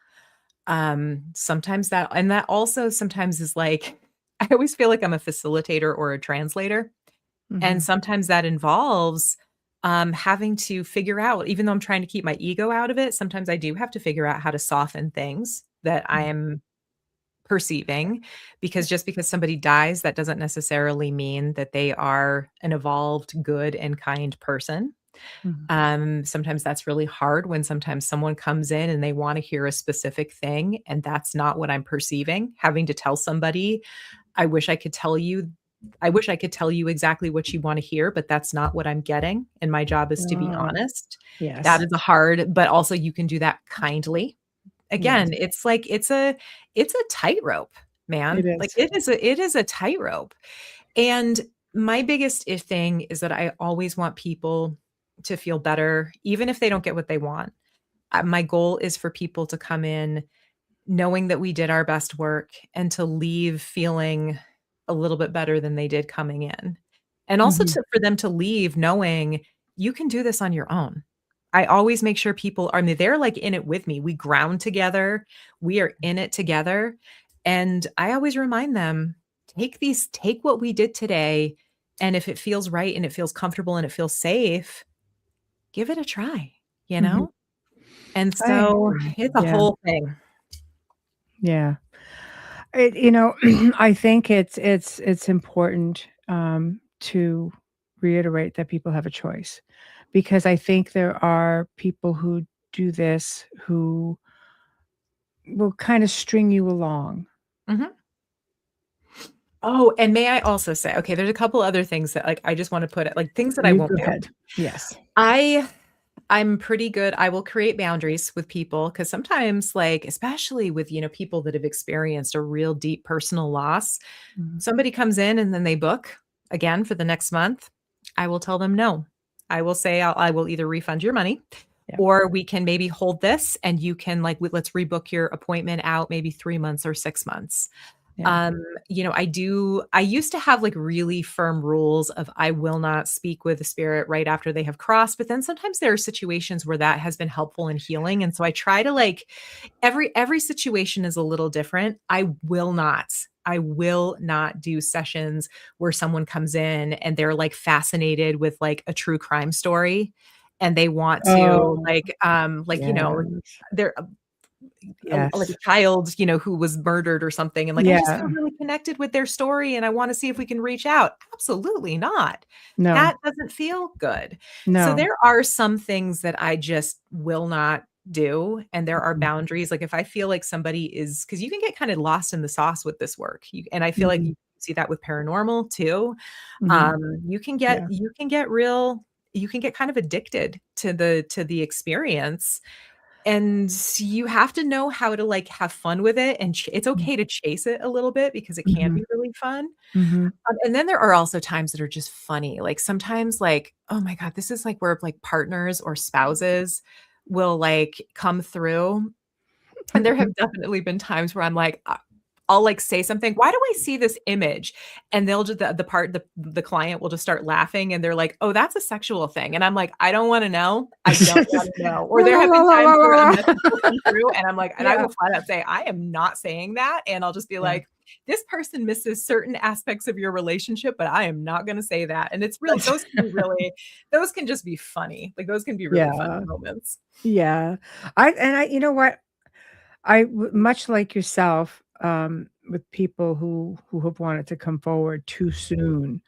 Sometimes that also sometimes is like I always feel like I'm a facilitator or a translator. And Mhm. sometimes that involves having to figure out, even though I'm trying to keep my ego out of it, sometimes I do have to figure out how to soften things that I Mm. am perceiving, because just because somebody dies, that doesn't necessarily mean that they are an evolved, good, and kind person. Mhm. Sometimes that's really hard when sometimes someone comes in and they want to hear a specific thing, and that's not what I'm perceiving. Having to tell somebody, I wish I could tell you I wish I could tell you exactly what you want to hear, but that's not what I'm getting, and my job is to be Oh, honest. That yes. is a hard, but also you can do that kindly. Yes, Again, it's like it's a tightrope, it man. Like, is. it is a tightrope. And my biggest thing is that I always want people to feel better, even if they don't get what they want. My goal is for people to come in knowing that we did our best work and to leave feeling a little bit better than they did coming in. And also Mhm. for them to leave knowing you can do this on your own. I always make sure people are, I mean, they're like in it with me. We ground together. We are in it together. And I always remind them, take what we did today. And if it feels right and it feels comfortable and it feels safe, give it a try, you Mhm. know? And I so agree. it's a Yeah, whole thing. yeah. I think it's important, to reiterate that people have a choice, because I think there are people who do this who will kinda string you along. Mhm. Oh, and may I also say, okay, there's a couple other things that, like, I just wanna put it like, things that I You won't go do. ahead. Yes. I I'm pretty good. I will create boundaries with people because sometimes, like, especially with, people that have experienced a real deep personal loss, Mhm. somebody comes in and then they book again for the next month. I will tell them no. I will say I will either refund your money Yeah, or we can maybe hold this and you can let's rebook your appointment out maybe 3 months or 6 months. yeah. I used to have, like, really firm rules of I will not speak with the spirit right after they have crossed, but then sometimes there are situations where that has been helpful in healing, and so I try to, like, every situation is a little different. I will not do sessions where someone comes in and they're, like, fascinated with, like, a true crime story, and they want to, Oh, yes. they're like a Yes. child, who was murdered or something, and like, I just feel Yeah. really connected with their story and I wanna see if we can reach out. Absolutely not. No. That doesn't feel good. So No. there are some things that I just will not do, and there are Mhm. boundaries. Like, if I feel like somebody is, because you can get kinda lost in the sauce with this work. And I feel like Mhm. you see that with paranormal too. Mhm. You can get Yeah. you can get kind of addicted to the experience, and you have to know how to, like, have fun with it, and it's Mm. okay to chase it a little bit because it can Mhm. be really fun. Mhm. And then there are also times that are just funny, like, sometimes, like, oh my god, this is, like, where, like, partners or spouses will, like, come through, and there have definitely been times where I'm like, I'll, like, say something, "Why do I see this image?" And they'll just the client will just start laughing, and they're like, "Oh, that's a sexual thing." And I'm like, "I don't wanna know. I don't wanna know." Or La, there la, have la, been la, times la, where la, a la. message will come through, and I'm like, and I Yeah, will flat out say, "I am not saying that." And I'll just be yeah. like, "This person misses certain aspects of your relationship, but I am not gonna say that." And it's really That's those can just be funny. Like, those can be really funny yeah, moments. yeah. I you know what? Much like yourself, with people who have wanted to come forward too soon,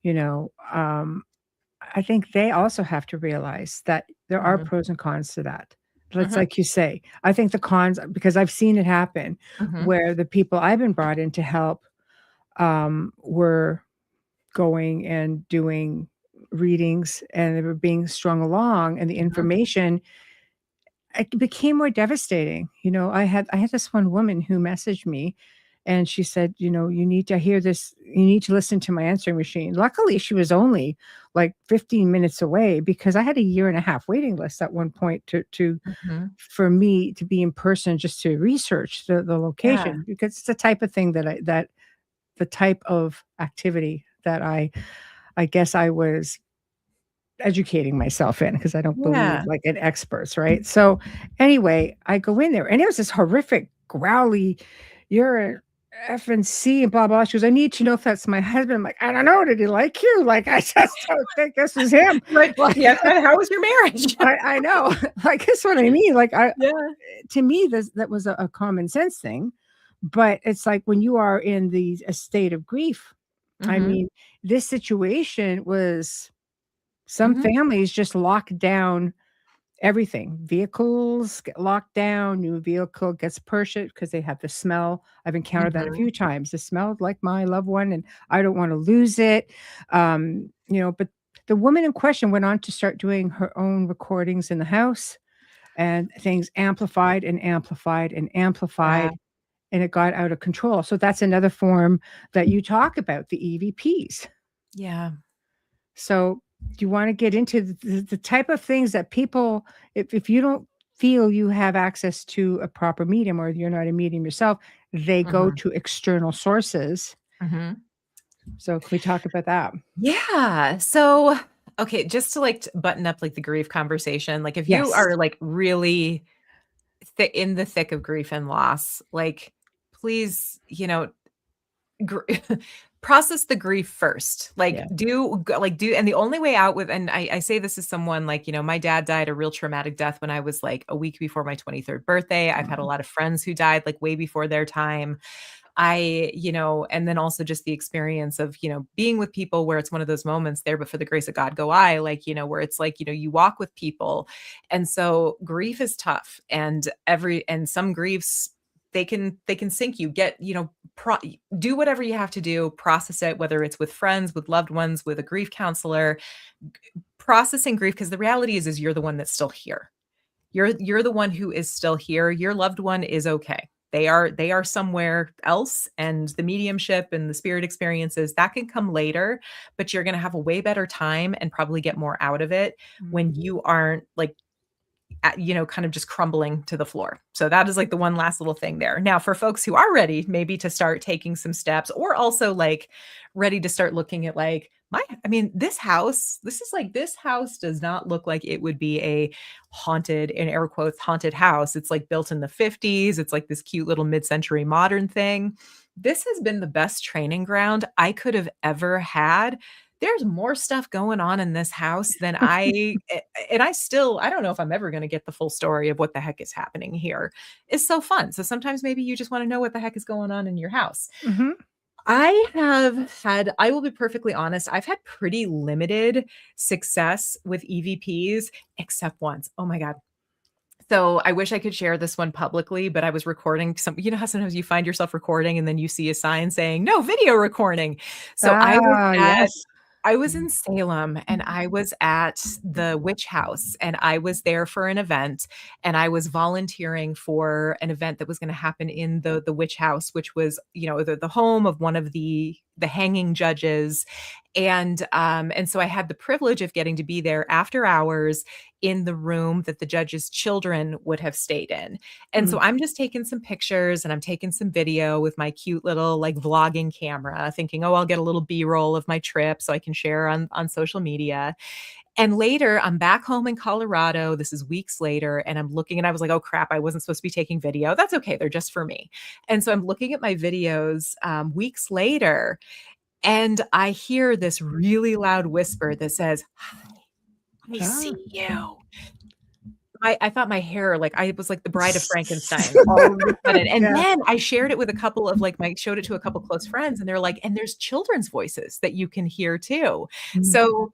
you know, I think they also have to realize that there are Mhm. pros and cons to that. That's like you say. I think the cons, because I've seen it happen, where the people I've been brought in to help were going and doing readings, and they were being strung along, and the information, it became more devastating. I had this one woman who messaged me, and she said, you need to hear this. You need to listen to my answering machine. Luckily, she was only like 15 minutes away, because I had a year and a half waiting list at one point for me to be in person, just to research the Yeah. location, because it's the type of thing that the type of activity that I guess I was educating myself in, because I don't believe Yeah. like in experts, right? So anyway, I go in there, and it was this horrific growly, "You're a effing C and blah blah." She goes, "I need to know if that's my husband." I'm like, "I don't know. Did he like you?" Like, I just don't think this is him. Like, Like, yeah, how was your marriage? I know. Like, that's what I mean. Like, Yeah. to me, that was a common sense thing. But it's like when you are in a state of grief. I Mhm. mean, this situation was, some Mhm. families just lock down everything. Vehicles get locked down, new vehicle gets purchased because they have the smell. I've encountered that a Mhm. few times. The smell like my loved one, and I don't want to lose it. But the woman in question went on to start doing her own recordings in the house, and things amplified and amplified and Yeah. amplified, and it got out of control. So that's another form that you talk about, the EVPs. Yeah. So, do you want to get into the type of things that people, if you don't feel you have access to a proper medium, or you're not a medium yourself, they go Mhm. to external sources. Mhm. So, can we talk about that? Yeah. So, okay, just to like button up like the grief conversation, like if you Yes. are like really in the thick of grief and loss, like please, gr- process the grief first. Like Yeah. and the only way out with, and I say this as someone like, my dad died a real traumatic death when I was like a week before my 23rd birthday. I've had a Mm, lot of friends who died like way before their time. And then also just the experience of, being with people where it's one of those moments there, but for the grace of God go I, like, where it's like, you walk with people. And so grief is tough, and some griefs, they can sink you. Get, do whatever you have to do, process it, whether it's with friends, with loved ones, with a grief counselor, processing grief, because the reality is you're the one that's still here. You're the one who is still here. Your loved one is okay. They are somewhere else, and the mediumship and the spirit experiences that can come later, but you're going to have a way better time and probably get more out of it mm, when you aren't like kind of just crumbling to the floor. So that is like the one last little thing there. Now, for folks who are ready, maybe to start taking some steps, or also like ready to start looking at like, this house does not look like it would be a haunted, in air quotes, haunted house. It's like built in the 50s. It's like this cute little mid-century modern thing. This has been the best training ground I could have ever had. There's more stuff going on in this house than I don't know if I'm ever going to get the full story of what the heck is happening here. It's so fun. So sometimes maybe you just want to know what the heck is going on in your house. mhm. I will be perfectly honest, I've had pretty limited success with EVPs, except once. Oh my God. So I wish I could share this one publicly, but I was recording how sometimes you find yourself recording and then you see a sign saying no video recording. So Yes. I was in Salem, and I was at the witch house, and I was there for an event, and I was volunteering for an event that was going to happen in the witch house, which was, the home of one of the hanging judges. And so I had the privilege of getting to be there after hours in the room that the judge's children would have stayed in. And so Mm, I'm just taking some pictures and I'm taking some video with my cute little like vlogging camera, thinking, oh, I'll get a little B-roll of my trip so I can share on social media. And later, I'm back home in Colorado. This is weeks later, and I'm looking, and I was like, oh crap, I wasn't supposed to be taking video. That's okay. They're just for me. And so I'm looking at my videos weeks later, and I hear this really loud whisper that says, "Hi, I ah. see you." I thought my hair, like I was like the bride of Frankenstein all of a sudden. And Yeah. then I shared it with a couple of like showed it to a couple close friends, and they're like, and there's children's voices that you can hear too. Mm, So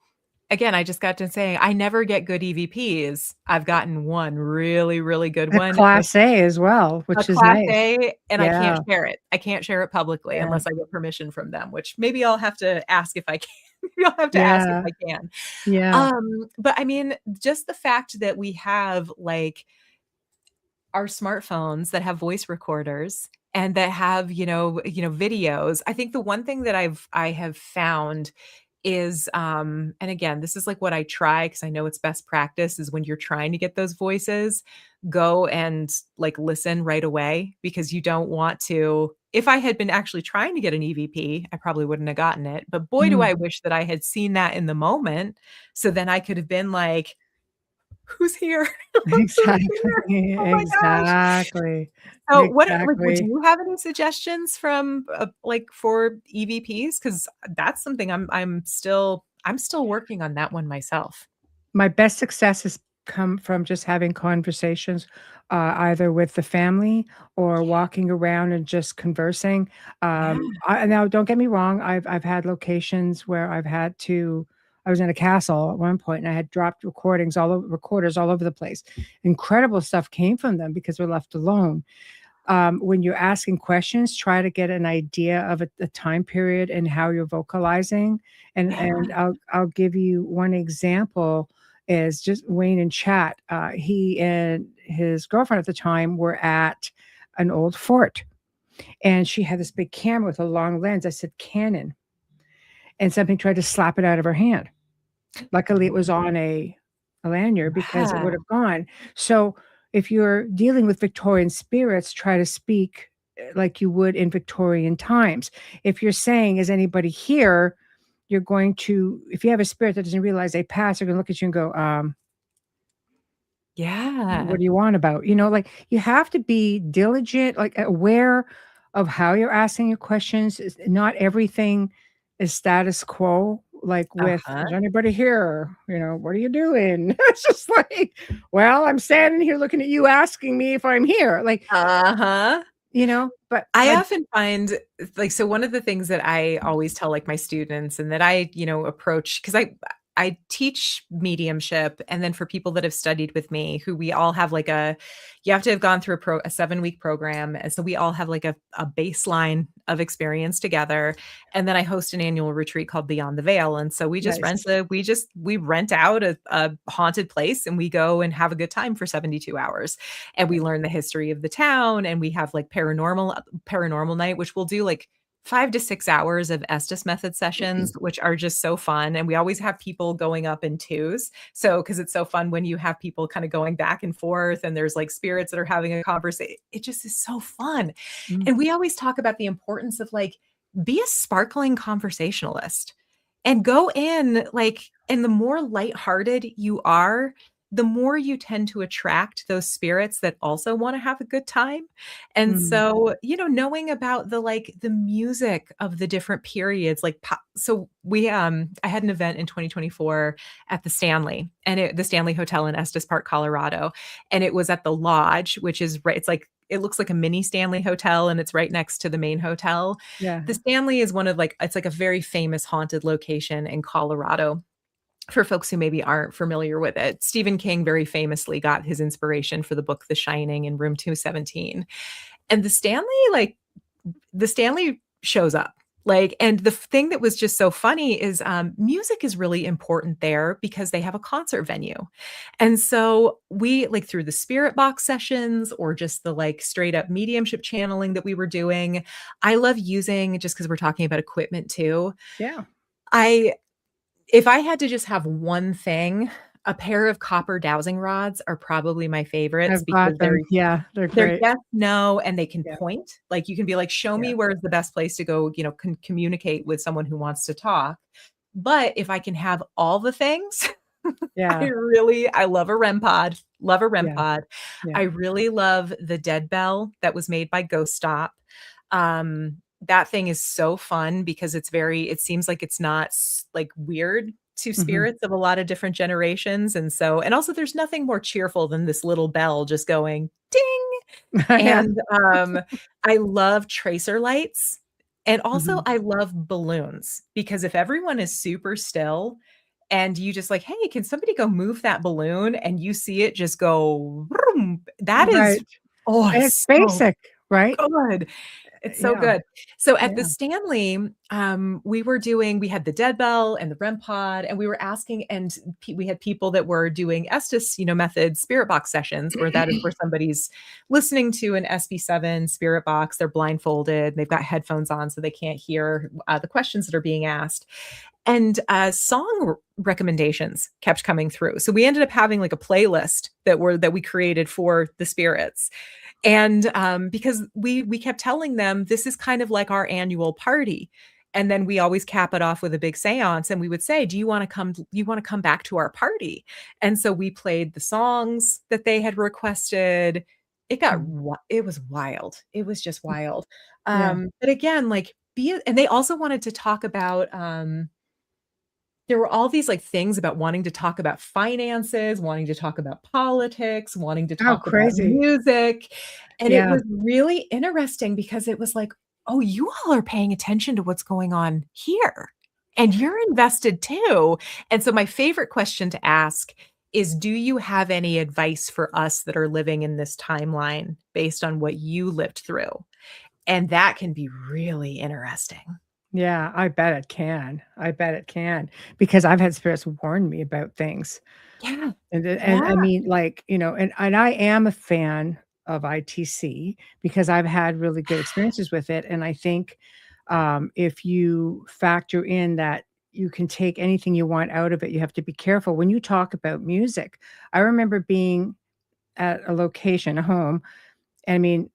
again, I just got to saying I never get good EVPs. I've gotten one really, really good A one, and class A as well, a which is class nice. A, and I can't Yeah, share it. I can't share it publicly yeah, unless I get permission from them, which maybe I'll have to ask if I can. Maybe I'll have to ask if yeah, I can. yeah. But I mean, just the fact that we have, like, our smartphones that have voice recorders and that have, videos. I think the one thing that I have found is, and again, this is like what I try because I know it's best practice is when you're trying to get those voices, go and like listen right away because you don't want to. If I had been actually trying to get an EVP, I probably wouldn't have gotten it. But boy, do Mm. I wish that I had seen that in the moment. So then I could have been like, who's here? Who's here? Exactly, Oh my gosh. exactly, So what like, would exactly. you have any suggestions from, like, for EVPs? Because that's something I'm still working on that one myself. My best success has come from just having conversations, either with the family or walking around and just conversing. Yeah. Now don't get me wrong, I've had locations where I was in a castle at one point, and I had dropped recorders all over the place. Incredible stuff came from them because we're left alone. When you're asking questions, try to get an idea of a time period and how you're vocalizing. And Yeah. I'll give you one example is just Wayne in chat. He and his girlfriend at the time were at an old fort, and she had this big camera with a long lens. I said Canon, and something tried to slap it out of her hand. Luckily, it was on a lanyard because it would Yeah. have gone. So, if you're dealing with Victorian spirits, try to speak, like you would in Victorian times. If you're saying, "Is anybody here?" You're going to if you have a spirit that doesn't realize they passed, they're gonna look at you and go, Yeah. what do you want about? Like, you have to be diligent, like, aware of how you're asking your questions. Not everything is status quo, like with, Uh-huh. "Is anybody here?" "What are you doing?" It's just like, "Well, I'm standing here looking at you asking me if I'm here." Like, Uh-huh. but I my often find like so one of the things that I always tell like my students and that I, approach because I teach mediumship and then for people that have studied with me who we all have like you have to have gone through a 7-week program and so we all have like a baseline of experience together and then I host an annual retreat called Beyond the Veil and so Nice. we rent out a haunted place and we go and have a good time for 72 hours and we learn the history of the town and we have like paranormal night which we'll do like 5 to 6 hours of Estes method sessions, which are just so fun, and we always have people going up in twos. So, because it's so fun when you have people kinda going back and forth and there's, like, spirits that are having a conversation. It just is so fun. Mm, And we always talk about the importance of, like, be a sparkling conversationalist and go in, like and the more lighthearted you are, the more you tend to attract those spirits that also wanna have a good time. And mm, so, knowing about the music of the different periods, like so I had an event in 2024 at the Stanley the Stanley Hotel in Estes Park, Colorado. And it was at the Lodge, which is right, it's like it looks like a mini Stanley hotel and it's right next to the main hotel. yeah, The Stanley is one of it's like a very famous haunted location in Colorado for folks who maybe aren't familiar with it. Stephen King very famously got his inspiration for the book The Shining in room 217. And the Stanley shows up. Like, and the thing that was just so funny is music is really important there because they have a concert venue. And so we like through the spirit box sessions or just the like straight up mediumship channeling that we were doing. I love using just because we're talking about equipment too. yeah. I if I had to just have one thing, a pair of copper dowsing rods are probably my favorites I've got because them. Yeah, they're they're great. yes, no, and they can Yeah, point. Like, you can be like, "Show yeah, me where's the best place to go," communicate with someone who wants to talk. But if I can have all the things, yeah, I love a REM pod, love a REM yeah, pod. I yeah. really love the dead bell that was made by Ghost Stop. That thing is so fun because it seems like it's not like weird to Mhm. spirits of a lot of different generations. And also there's nothing more cheerful than this little bell just going ding. Yeah. And I love tracer lights. And also Mhm. I love balloons because if everyone is super still and you just like, hey, can somebody go move that balloon? And you see it just go, vroom. That is, Right. oh, And it's it's so basic, right? good. It's so Yeah, good. So at the yeah. Stanley, we had the Dead Bell and the REM pod, and we were asking, and we had people that were doing Estes, method spirit box sessions, where that is where somebody's listening to an SB7 spirit box. They're blindfolded, they've got headphones on, so they can't hear the questions that are being asked. And song recommendations kept coming through. So we ended up having like a playlist that we created for the spirits. And because we kept telling them this is kind of like our annual party. And then we always cap it off with a big seance, and we would say, do you want to come back to our party? And so we played the songs that they had requested. Mhm. It was wild. It was just wild. Yeah. But again, like and they also wanted to talk about there were all these like things about wanting to talk about finances, wanting to talk about politics, wanting to Oh, talk about crazy. music. And it Yeah. was really interesting because it was like, oh, you all are paying attention to what's going on here. And you're invested too. And so my favorite question to ask is, do you have any advice for us that are living in this timeline based on what you lived through? And that can be really interesting. Yeah, I bet it can. I bet it can, because I've had spirits warn me about things. Yeah. And I Yeah. mean, like, and I am a fan of ITC because I've had really good experiences with it, and I think, if you factor in that you can take anything you want out of it, you have to be careful. When you talk about music, I remember being at a location, a home, I mean,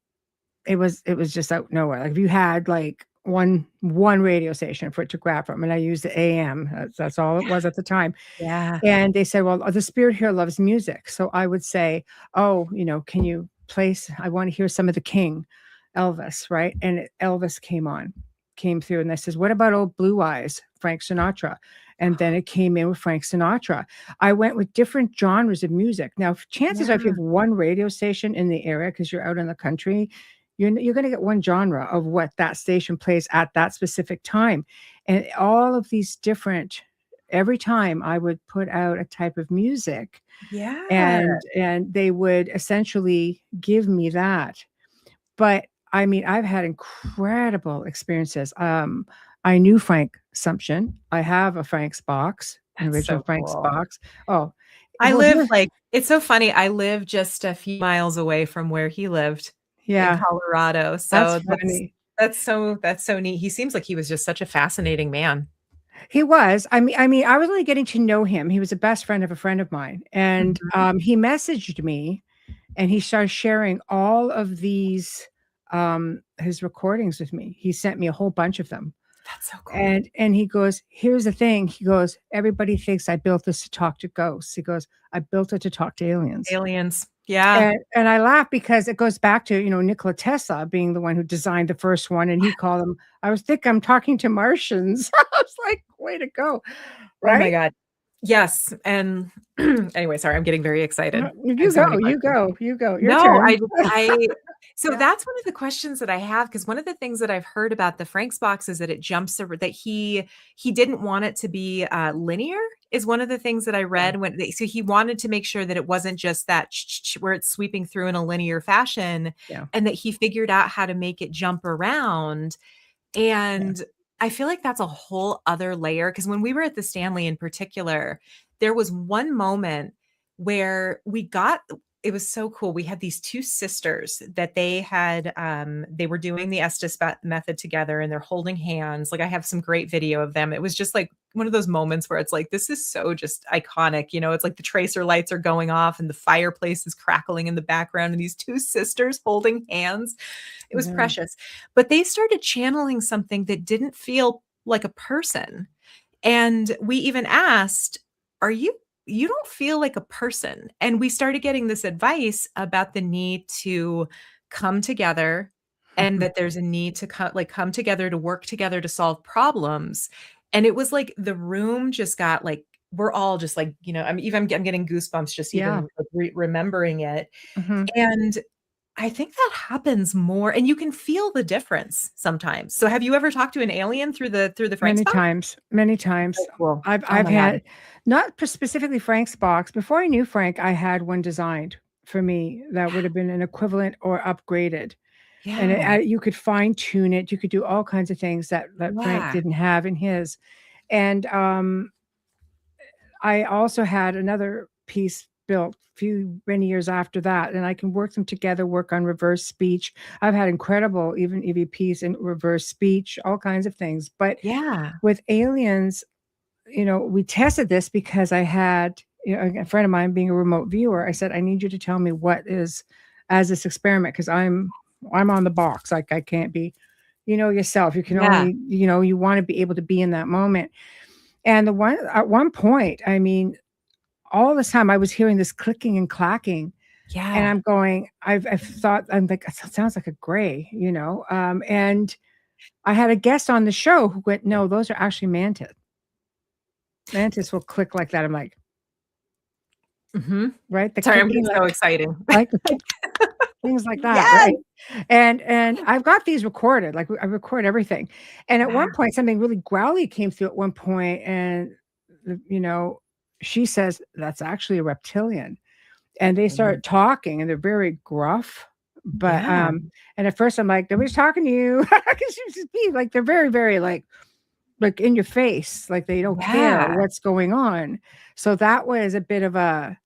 it was just out nowhere. Like, if you had, like, one radio station for it to grab from, and I used the AM, that's all it was at the time, Yeah. and they said, "Well, the spirit here loves music." So I would say, "Oh, can you I wanna hear some of the King, Elvis," right? And Elvis came through, and I says, "What about Old Blue Eyes, Frank Sinatra?" And then it came in with Frank Sinatra. I went with different genres of music. Now, chances are if you Yeah. have one radio station in the area, because 'cause you're out in the country, you're gonna get one genre of what that station plays at that specific time. And all of these different every time I would put out a type of music, Yeah. and they would essentially give me that. But, I mean, I've had incredible experiences. I knew Frank Sumption. I have a Frank's box, an That's original so Frank's cool. box. Oh, I well, live here like it's so funny, I live just a few miles away from where he lived in yeah, Colorado, that's so funny. that's so neat. He seems like he was just such a fascinating man. He was. I mean, I was really getting to know him. He was a best friend of a friend of mine, and, Mhm. he messaged me, and he started sharing all of these, his recordings with me. He sent me a whole bunch of them, That's so cool. and he goes, "Here's the thing," he goes, "Everybody thinks I built this to talk to ghosts." He goes, "I built it to talk to aliens." Aliens. Yeah. And I laugh because it goes back to, Nikola Tesla being the one who designed the first one, and he called them, I'm talking to Martians." I was like, "Way to go." Oh my Right? god. Yes, and anyway, sorry, I'm getting very excited. No, I have you so go, many you questions. go, you go. Your No, turn. I so Yeah. that's one of the questions that I have, because one of the things that I've heard about the Frank's box is that it jumps over that he didn't want it to be, linear, is one of the things that I Yeah, read when they so he wanted to make sure that it wasn't just that where it's sweeping through in a linear fashion, yeah, and that he figured out how to make it jump around. yeah. And I feel like that's a whole other layer, because when we were at the Stanley in particular, there was one moment where it was so cool. We had these two sisters that they were doing the Estes method together, and they're holding hands. Like, I have some great video of them. It was just like one of those moments where it's like, this is so just iconic. It's like the tracer lights are going off and the fireplace is crackling in the background, and these two sisters holding hands. It was Yeah. precious. But they started channeling something that didn't feel like a person. And we even asked, "Are you don't feel like a person?" And we started getting this advice about the need to come together, and that there's a need to come together to work together to solve problems. And it was like the room just got like we're all just like, I'm getting goosebumps just Yeah. even like remembering it. Mhm. And I think that happens more, and you can feel the difference sometimes. So have you ever talked to an alien through the Frank's Many box? times, many times. So cool. Oh I've my God. had not specifically Frank's box. Before I knew Frank, I had one designed for me that would have been an equivalent or upgraded, and Yeah. you could fine tune it. You could do all kinds of things that Frank Yeah. didn't have in his. And I also had another piece built few many years after that, and I can work them together, work on reverse speech. I've had incredible even EVPs in reverse speech, all kinds of things. But Yeah. with aliens, we tested this because I had, a friend of mine being a remote viewer. I said, I need you to tell me what is as this experiment because I'm on the box. Like I can't be, yourself. You can Yeah. only, you want to be able to be in that moment. And at one point, I mean, all this time I was hearing this clicking and clacking, and Yeah. I'm going, I've thought, I'm like, it sounds like a gray, and I had a guest on the show who went, no, those are actually mantis. Mantis will click like that. I'm like, Mhm. right? The Sorry, I'm clicking, getting so exciting. like things like that, Yes. right? And I've got these recorded, like I record everything. And at one Wow. point, something really growly came through at one point, and you know, she says that's actually a reptilian. And they Mhm. start talking, and they're very gruff. But Yeah. and at first I'm like, nobody's talking to you, because she just be like, they're very, very like in your face, like they don't care Yeah. what's going on. So that was a bit of a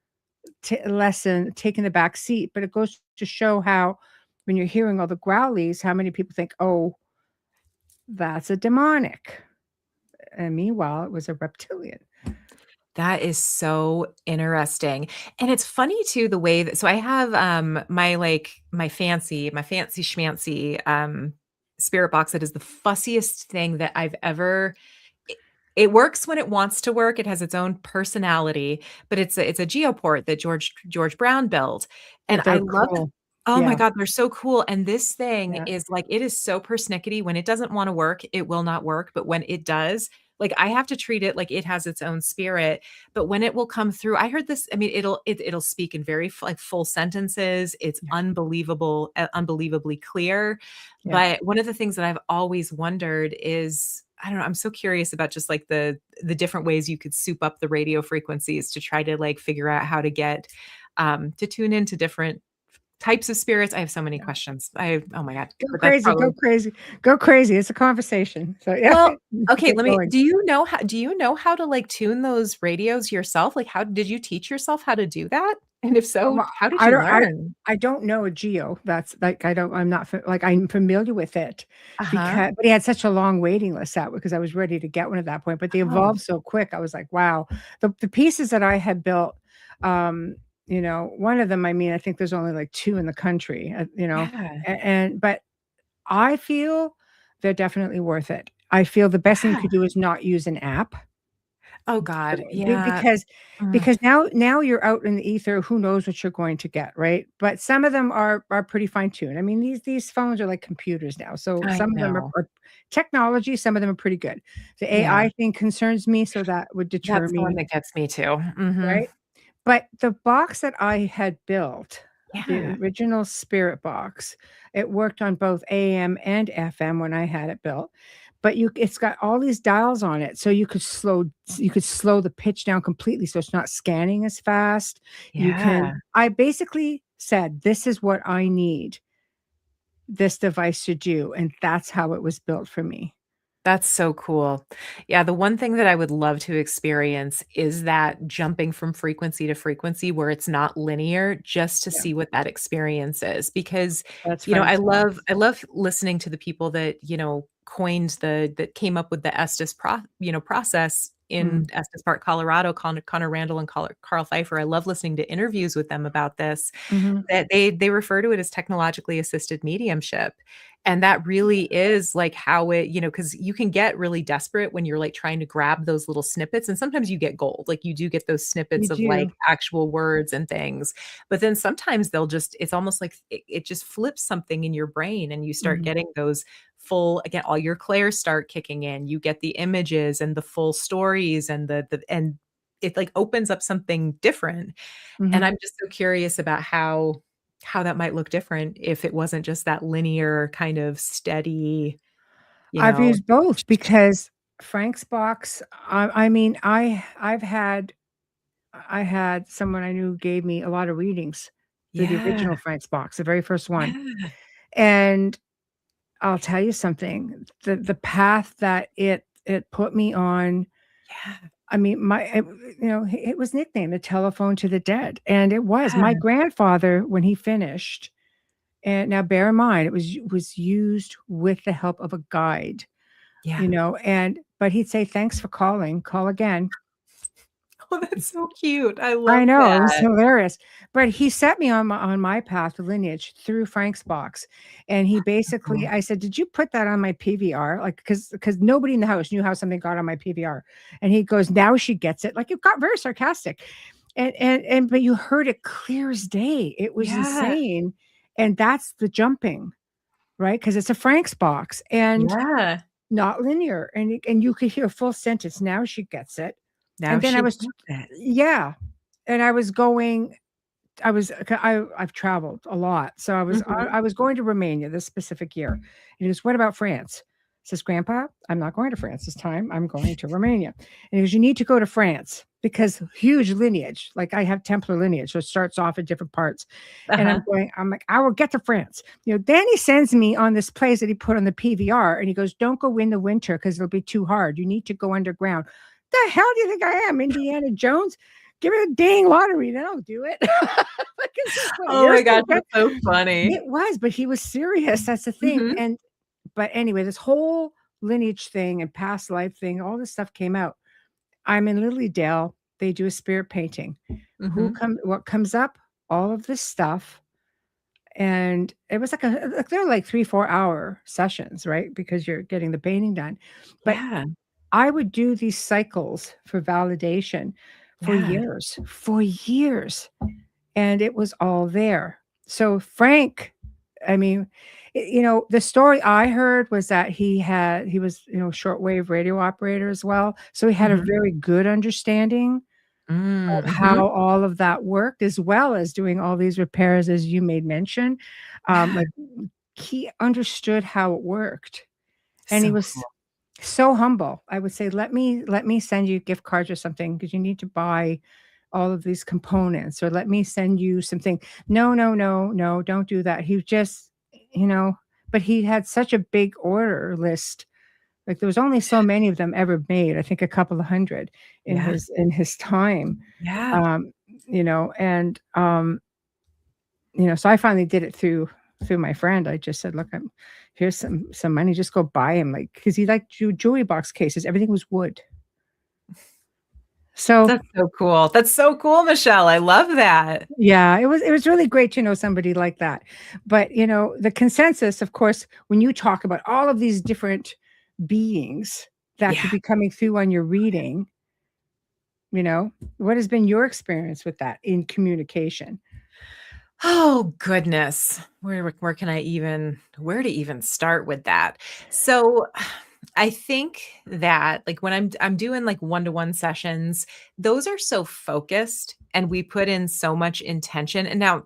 lesson, taking the back seat. But it goes to show how when you're hearing all the growlies, how many people think, oh, that's a demonic. And meanwhile, it was a reptilian. That is so interesting. And it's funny too the way that so I have my fancy schmancy spirit box that is the fussiest thing that I've ever it, it works when it wants to work. It has its own personality, but it's a geoport that George Brown built. And I They're love cool. oh my Yeah, God, they're so cool. And this thing yeah, is like, it is so persnickety. When it doesn't want to work, it will not work. But when it does, like I have to treat it like it has its own spirit. But when it will come through, I heard this. I mean, it'll speak in very like full sentences. It's yeah, unbelievable, unbelievably clear. yeah. But one of the things that I've always wondered is, I don't know, I'm so curious about just like the different ways you could soup up the radio frequencies to try to like figure out how to get to tune into different types of spirits. I have so many Yeah. questions. Oh my God, Go but that's crazy, probably go crazy, go crazy. It's a conversation. So yeah, well, okay, get let me going. do you know how to like tune those radios yourself? Like how did you teach yourself how to do that? And if so, Well, how did I you don't I learn? I don't know a geo. That's like I'm not like I'm familiar with it Uh-huh. because but he had such a long waiting list out because I was ready to get one at that point, but they Oh, evolved so quick. I was like, wow. The pieces that I had built, one of them, I mean, I think there's only like 2 in the country, yeah. and but I feel they're definitely worth it. I feel the best thing you Yeah. could do is not use an app. Oh God. Be Yeah. because Mm, because now you're out in the ether, who knows what you're going to get, right? But some of them are pretty fine-tuned. I mean, these phones are like computers now, so I some of them know. are technology, some of them are pretty good. The Yeah. AI thing concerns me, so that would deter That's the one me, that gets me too. Mhm. right? But the box that I had built, the Yeah. original Spirit box, it worked on both AM and FM when I had it built. But it's got all these dials on it, so you could slow the pitch down completely so it's not scanning as fast. You can Yeah. I basically said, "This is what I need this device to do," and that's how it was built for me. That's so cool. Yeah, the one thing that I would love to experience is that jumping from frequency to frequency where it's not linear just to Yeah, see what that experience is because, that's I Frank's love box. I love listening to the people that, coined that came up with the process in Mhm, Estes Park, Colorado, Connor Randall and Carl Pfeiffer. I love listening to interviews with them about this mhm. that they refer to it as technologically assisted mediumship. And that really is like how it, because you can get really desperate when you're like trying to grab those little snippets. And sometimes you get gold, like you do get those You snippets of like do. actual words and things. But then sometimes it's almost like it just flips something in your brain and you start Mhm, getting those full, again, all your clairs start kicking in. You get the images and the full stories and and it like opens up something different. And mhm. I'm just so curious about how. how that might look different if it wasn't just that linear kind of steady, you I've know. used both because Frank's box, I mean, I had someone I knew gave me a lot of readings through the Yeah, original Frank's box, the very first one. yeah, And I'll tell you something, the path that it put me on, yeah, I mean, it was nicknamed the telephone to the dead, and it was. My yeah, grandfather, when he finished, and now bear in mind, it was used with the help of a guide, yeah. and but he'd say, "Thanks for calling, call again." Oh, that's so cute. I I love know, it was that. hilarious, but he set me on my path to lineage through Frank's box, and he basically Oh, I said, "Did you put that on my PVR?" Like, because nobody in the house knew how something got on my PVR, and he goes, "Now she gets it." Like, it got very sarcastic, and but you heard it clear as day. It was yeah, insane, and that's the jumping, right? Because it's a Frank's box and yeah. not linear, and you could hear a full sentence, "Now she gets it," Now and then I she was gets it. yeah. And I was going I was I've traveled a lot, so Mhm. I was going to Romania this specific year. And he goes, "What about France?" Says, "Grandpa, I'm not going to France this time. I'm going to Romania." And he goes, "You need to go to France because huge lineage. Like I have Templar lineage, so it starts off in different parts." And Uh-huh. I'm like, "I will get to France." Then he sends me on this place that he put on the PVR, and he goes, "Don't go in the winter because it'll be too hard. You need to go underground." The hell do you think I am, Indiana Jones? Give me a dang lottery, then I'll do it. Like, it's just funny. Oh There's my the gosh, that's so funny. it was, but he was serious, that's the thing, Mhm. and but anyway, this whole lineage thing and past life thing, all this stuff came out. I'm in Lilydale, they do a spirit painting. Mhm. What comes up? All of this stuff, and it was like they're like 3, 4-hour sessions, right? Because you're getting the painting done, but Yeah, I would do these cycles for validation yeah. for years, and it was all there. So Frank, I mean, the story I heard was that he was, shortwave radio operator as well. So he had a Mhm. very good understanding Mm, of mhm. how all of that worked, as well as doing all these repairs, as you made mention. Yeah. Like he understood how it worked, and he So was cool. so humble. I would say, let me send you gift cards or something because you need to buy all of these components, or let me send you something. No, no, no, no, don't do that. He just, you know, but he had such a big order list. Like there was only so many of them ever made. I think a couple of hundred Yeah, in his time. yeah. Um, and so I finally did it through my friend. I just said, "Look, here's some money. Just go buy him." Like, because he liked jewelry box cases. Everything was wood. So That's so cool. That's so cool, Michelle. I love that. yeah, it was really great to know somebody like that. But the consensus, of course, when you talk about all of these different beings that could Yeah. be coming through on your reading, what has been your experience with that in communication? Oh, goodness. Where can I even where to even start with that? So, I think that, like, when I'm doing, like, one-to-one sessions, those are so focused, and we put in so much intention, and now,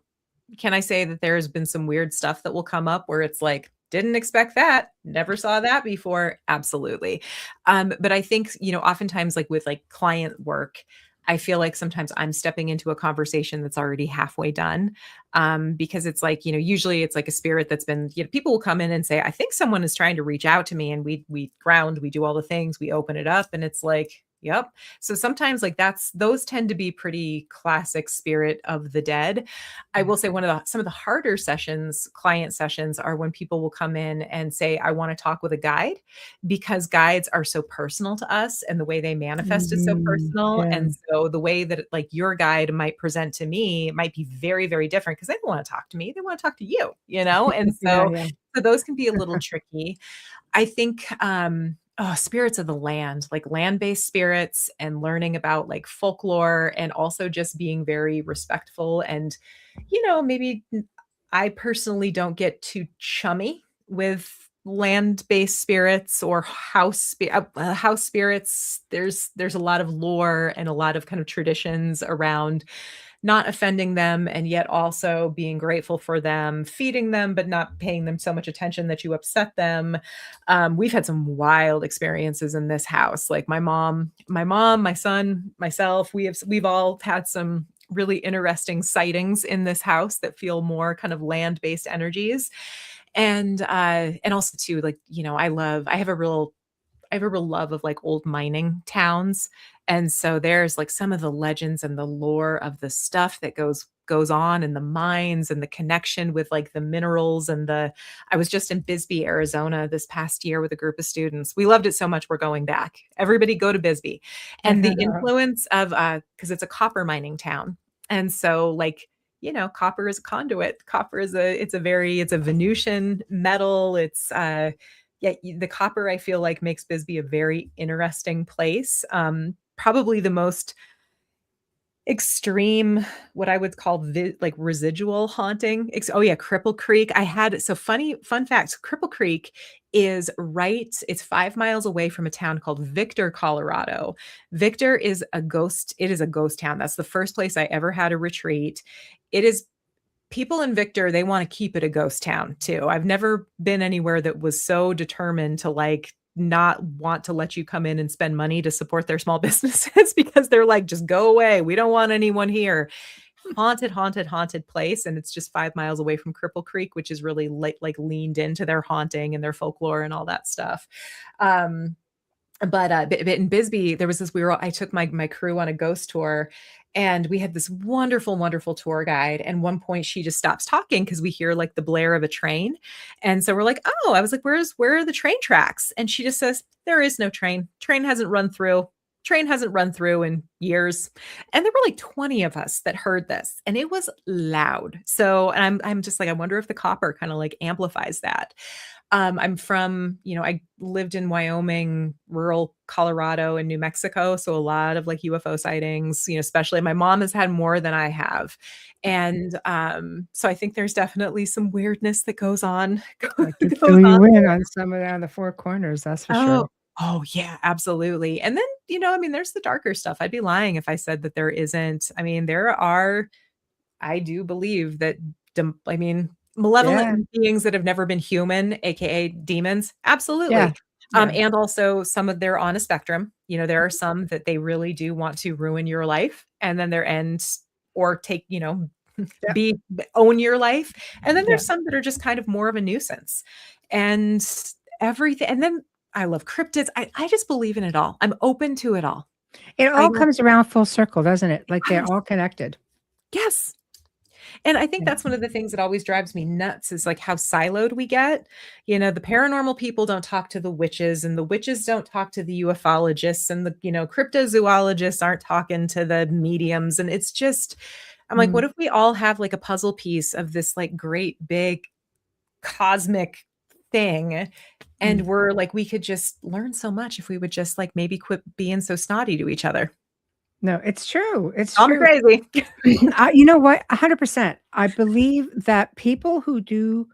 can I say that there's been some weird stuff that will come up where it's like, "Didn't expect that, never saw that before." Absolutely. But I think, oftentimes, like, with, like, client work, I feel like sometimes I'm stepping into a conversation that's already halfway done, because it's like, usually it's like a spirit that's been, people will come in and say, "I think someone is trying to reach out to me," and we ground, we do all the things, we open it up, and it's like, "Yep." So sometimes, like, those tend to be pretty classic spirit of the dead. I will say some of the harder sessions, client sessions, are when people will come in and say, "I want to talk with a guide," because guides are so personal to us and the way they manifest is so Mhm. personal. Yeah. And so the way that, like, your guide might present to me might be very, very different because they don't want to talk to me. They want to talk to you, you know? And Yeah, so yeah. so those can be a little tricky. I think, spirits of the land, like land-based spirits, and learning about, like, folklore, and also just being very respectful, and, maybe I personally don't get too chummy with land-based spirits or house spirits. There's a lot of lore and a lot of kind of traditions around not offending them and yet also being grateful for them, feeding them, but not paying them so much attention that you upset them. We've had some wild experiences in this house. Like my mom, my son, myself, we've all had some really interesting sightings in this house that feel more kind of land-based energies. And also too, like, I have a real love of like old mining towns. And so there's like some of the legends and the lore of the stuff that goes on in the mines and the connection with like the minerals and the I was just in Bisbee, Arizona this past year with a group of students. We loved it so much we're going back. Everybody go to Bisbee. And the influence of because it's a copper mining town. And so like copper is a conduit. Copper is it's a Venusian metal. The copper I feel like makes Bisbee a very interesting place. Probably the most extreme, what I would call like residual haunting. Oh yeah, Cripple Creek. Fun fact, Cripple Creek it's 5 miles away from a town called Victor, Colorado. Victor is a ghost. It is a ghost town. That's the first place I ever had a retreat. It is People in Victor, they want to keep it a ghost town too. I've never been anywhere that was so determined to like not want to let you come in and spend money to support their small businesses because they're like, just go away. We don't want anyone here. Haunted place. And it's just 5 miles away from Cripple Creek, which is really like leaned into their haunting and their folklore and all that stuff. But in Bisbee, there was I took my crew on a ghost tour, and we had this wonderful, wonderful tour guide. And one point she just stops talking because we hear like the blare of a train. And so we're like, oh, I was like, where are the train tracks? And she just says, there is no train. Train hasn't run through in years. And there were like 20 of us that heard this, and it was loud. So, and I'm just like, I wonder if the copper kind of like amplifies that. I lived in Wyoming, rural Colorado, and New Mexico. So a lot of like UFO sightings, especially my mom has had more than I have. And so I think there's definitely some weirdness that goes on. I could fill you in on some of that on the Four Corners, that's for sure. Oh yeah, absolutely. And then, there's the darker stuff. I'd be lying if I said that there isn't. I do believe that, malevolent beings that have never been human, aka demons, absolutely. Yeah. And also they're on a spectrum. There are some that they really do want to ruin your life, and then their ends or take, own your life. And then there's some that are just kind of more of a nuisance and everything. And then I love cryptids. I just believe in it all. I'm open to it all. It all comes around full circle, doesn't it? Like they're all connected. Yes. And I think that's one of the things that always drives me nuts is like how siloed we get. The paranormal people don't talk to the witches, and the witches don't talk to the ufologists, and the, cryptozoologists aren't talking to the mediums. And it's just, I'm like, what if we all have like a puzzle piece of this like great big cosmic thing? And we're like, we could just learn so much if we would just like maybe quit being so snotty to each other. No, it's true. It's I'm true. crazy. You know what? 100%. I believe that people who do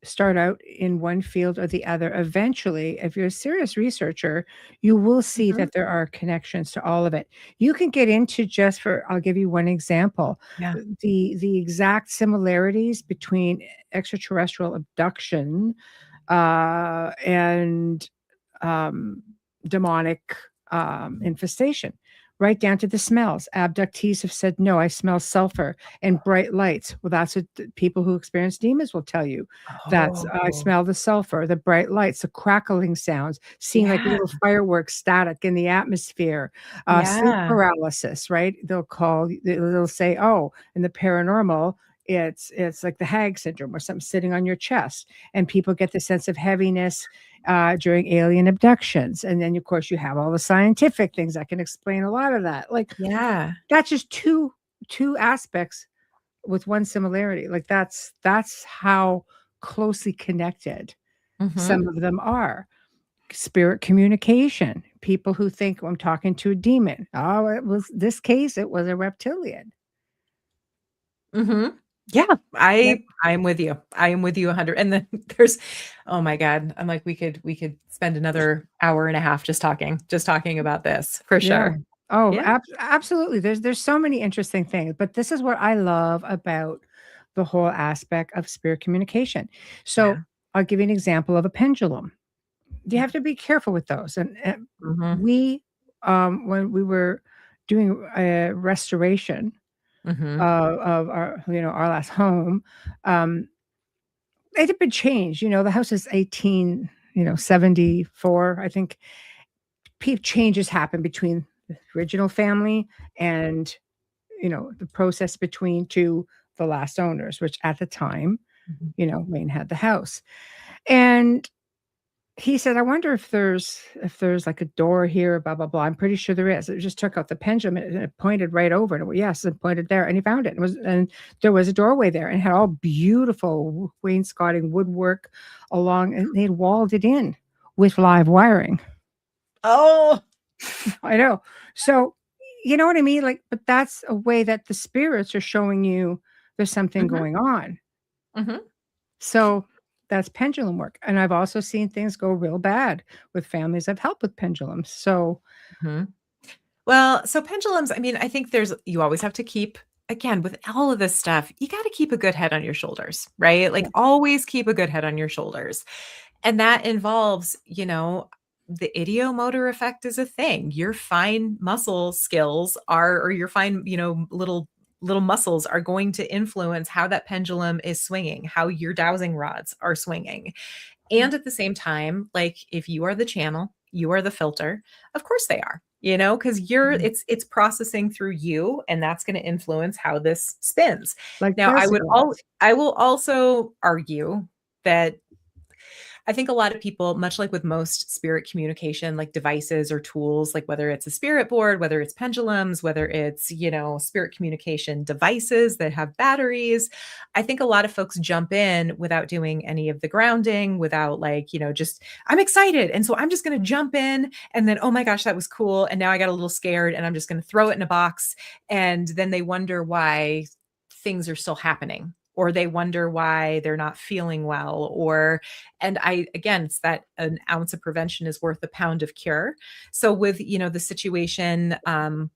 start out in one field or the other, eventually, if you're a serious researcher, you will see that there are connections to all of it. You can get into I'll give you one example. Yeah. The exact similarities between extraterrestrial abduction and demonic infestation, right down to the smells. Abductees have said, no, I smell sulfur and bright lights. Well, that's what people who experience demons will tell you. That's I smell the sulfur, the bright lights, the crackling sounds, seeing like little fireworks static in the atmosphere, sleep paralysis, right? They'll say, oh, in the paranormal, it's like the hag syndrome or something sitting on your chest, and people get the sense of heaviness during alien abductions. And then of course you have all the scientific things that can explain a lot of that. Like, that's just two aspects with one similarity. Like that's how closely connected some of them are. Spirit communication, people who think I'm talking to a demon. Oh, it was a reptilian. Yeah, I'm with you. I am with you 100. And then oh my God, I'm like, we could spend another hour and a half just talking about this for sure. Oh, Yeah. absolutely. There's so many interesting things, but this is what I love about the whole aspect of spirit communication. So, Yeah. I'll give you an example of a pendulum. You Yeah. have to be careful with those, and Mhm. we, when we were doing a restoration Mhm. of our, our last home, um, it had been changed. The house is 18, 74. I think changes happen between the original family and the process between to the last owners, which at the time, Mhm. Wayne had the house. And he said, "I wonder if there's like a door here, blah blah blah. I'm pretty sure there is." It just took out the pendulum and it pointed right over, and it went, yes, it pointed there, and he found it. And there was a doorway there, and it had all beautiful wainscoting woodwork along, and they'd walled it in with live wiring. Oh. I know. So, you know what I mean? Like, but that's a way that the spirits are showing you there's something Mhm. going on. Mhm. So that's pendulum work. And I've also seen things go real bad with families I've helped with pendulums. So, Mhm. Well, so pendulums, I mean, I think you always have to keep, again, with all of this stuff, you got to keep a good head on your shoulders, right? yeah, Like always keep a good head on your shoulders. And that involves, the idiomotor effect is a thing. Your fine muscle skills are, or your fine, little muscles are going to influence how that pendulum is swinging, how your dowsing rods are swinging. And at the same time, like if you are the channel, you are the filter, of course they are, because mhm, it's processing through you and that's going to influence how this spins. like Now, dowsing rods. I will also argue that I think a lot of people, much like with most spirit communication, like devices or tools, like whether it's a spirit board, whether it's pendulums, whether it's, spirit communication devices that have batteries, I think a lot of folks jump in without doing any of the grounding, without like, just, I'm excited. And so I'm just going to jump in and then, oh my gosh, that was cool. And now I got a little scared and I'm just going to throw it in a box. And then they wonder why things are still happening or they wonder why they're not feeling well or and I again it's that an ounce of prevention is worth a pound of cure. So with the situation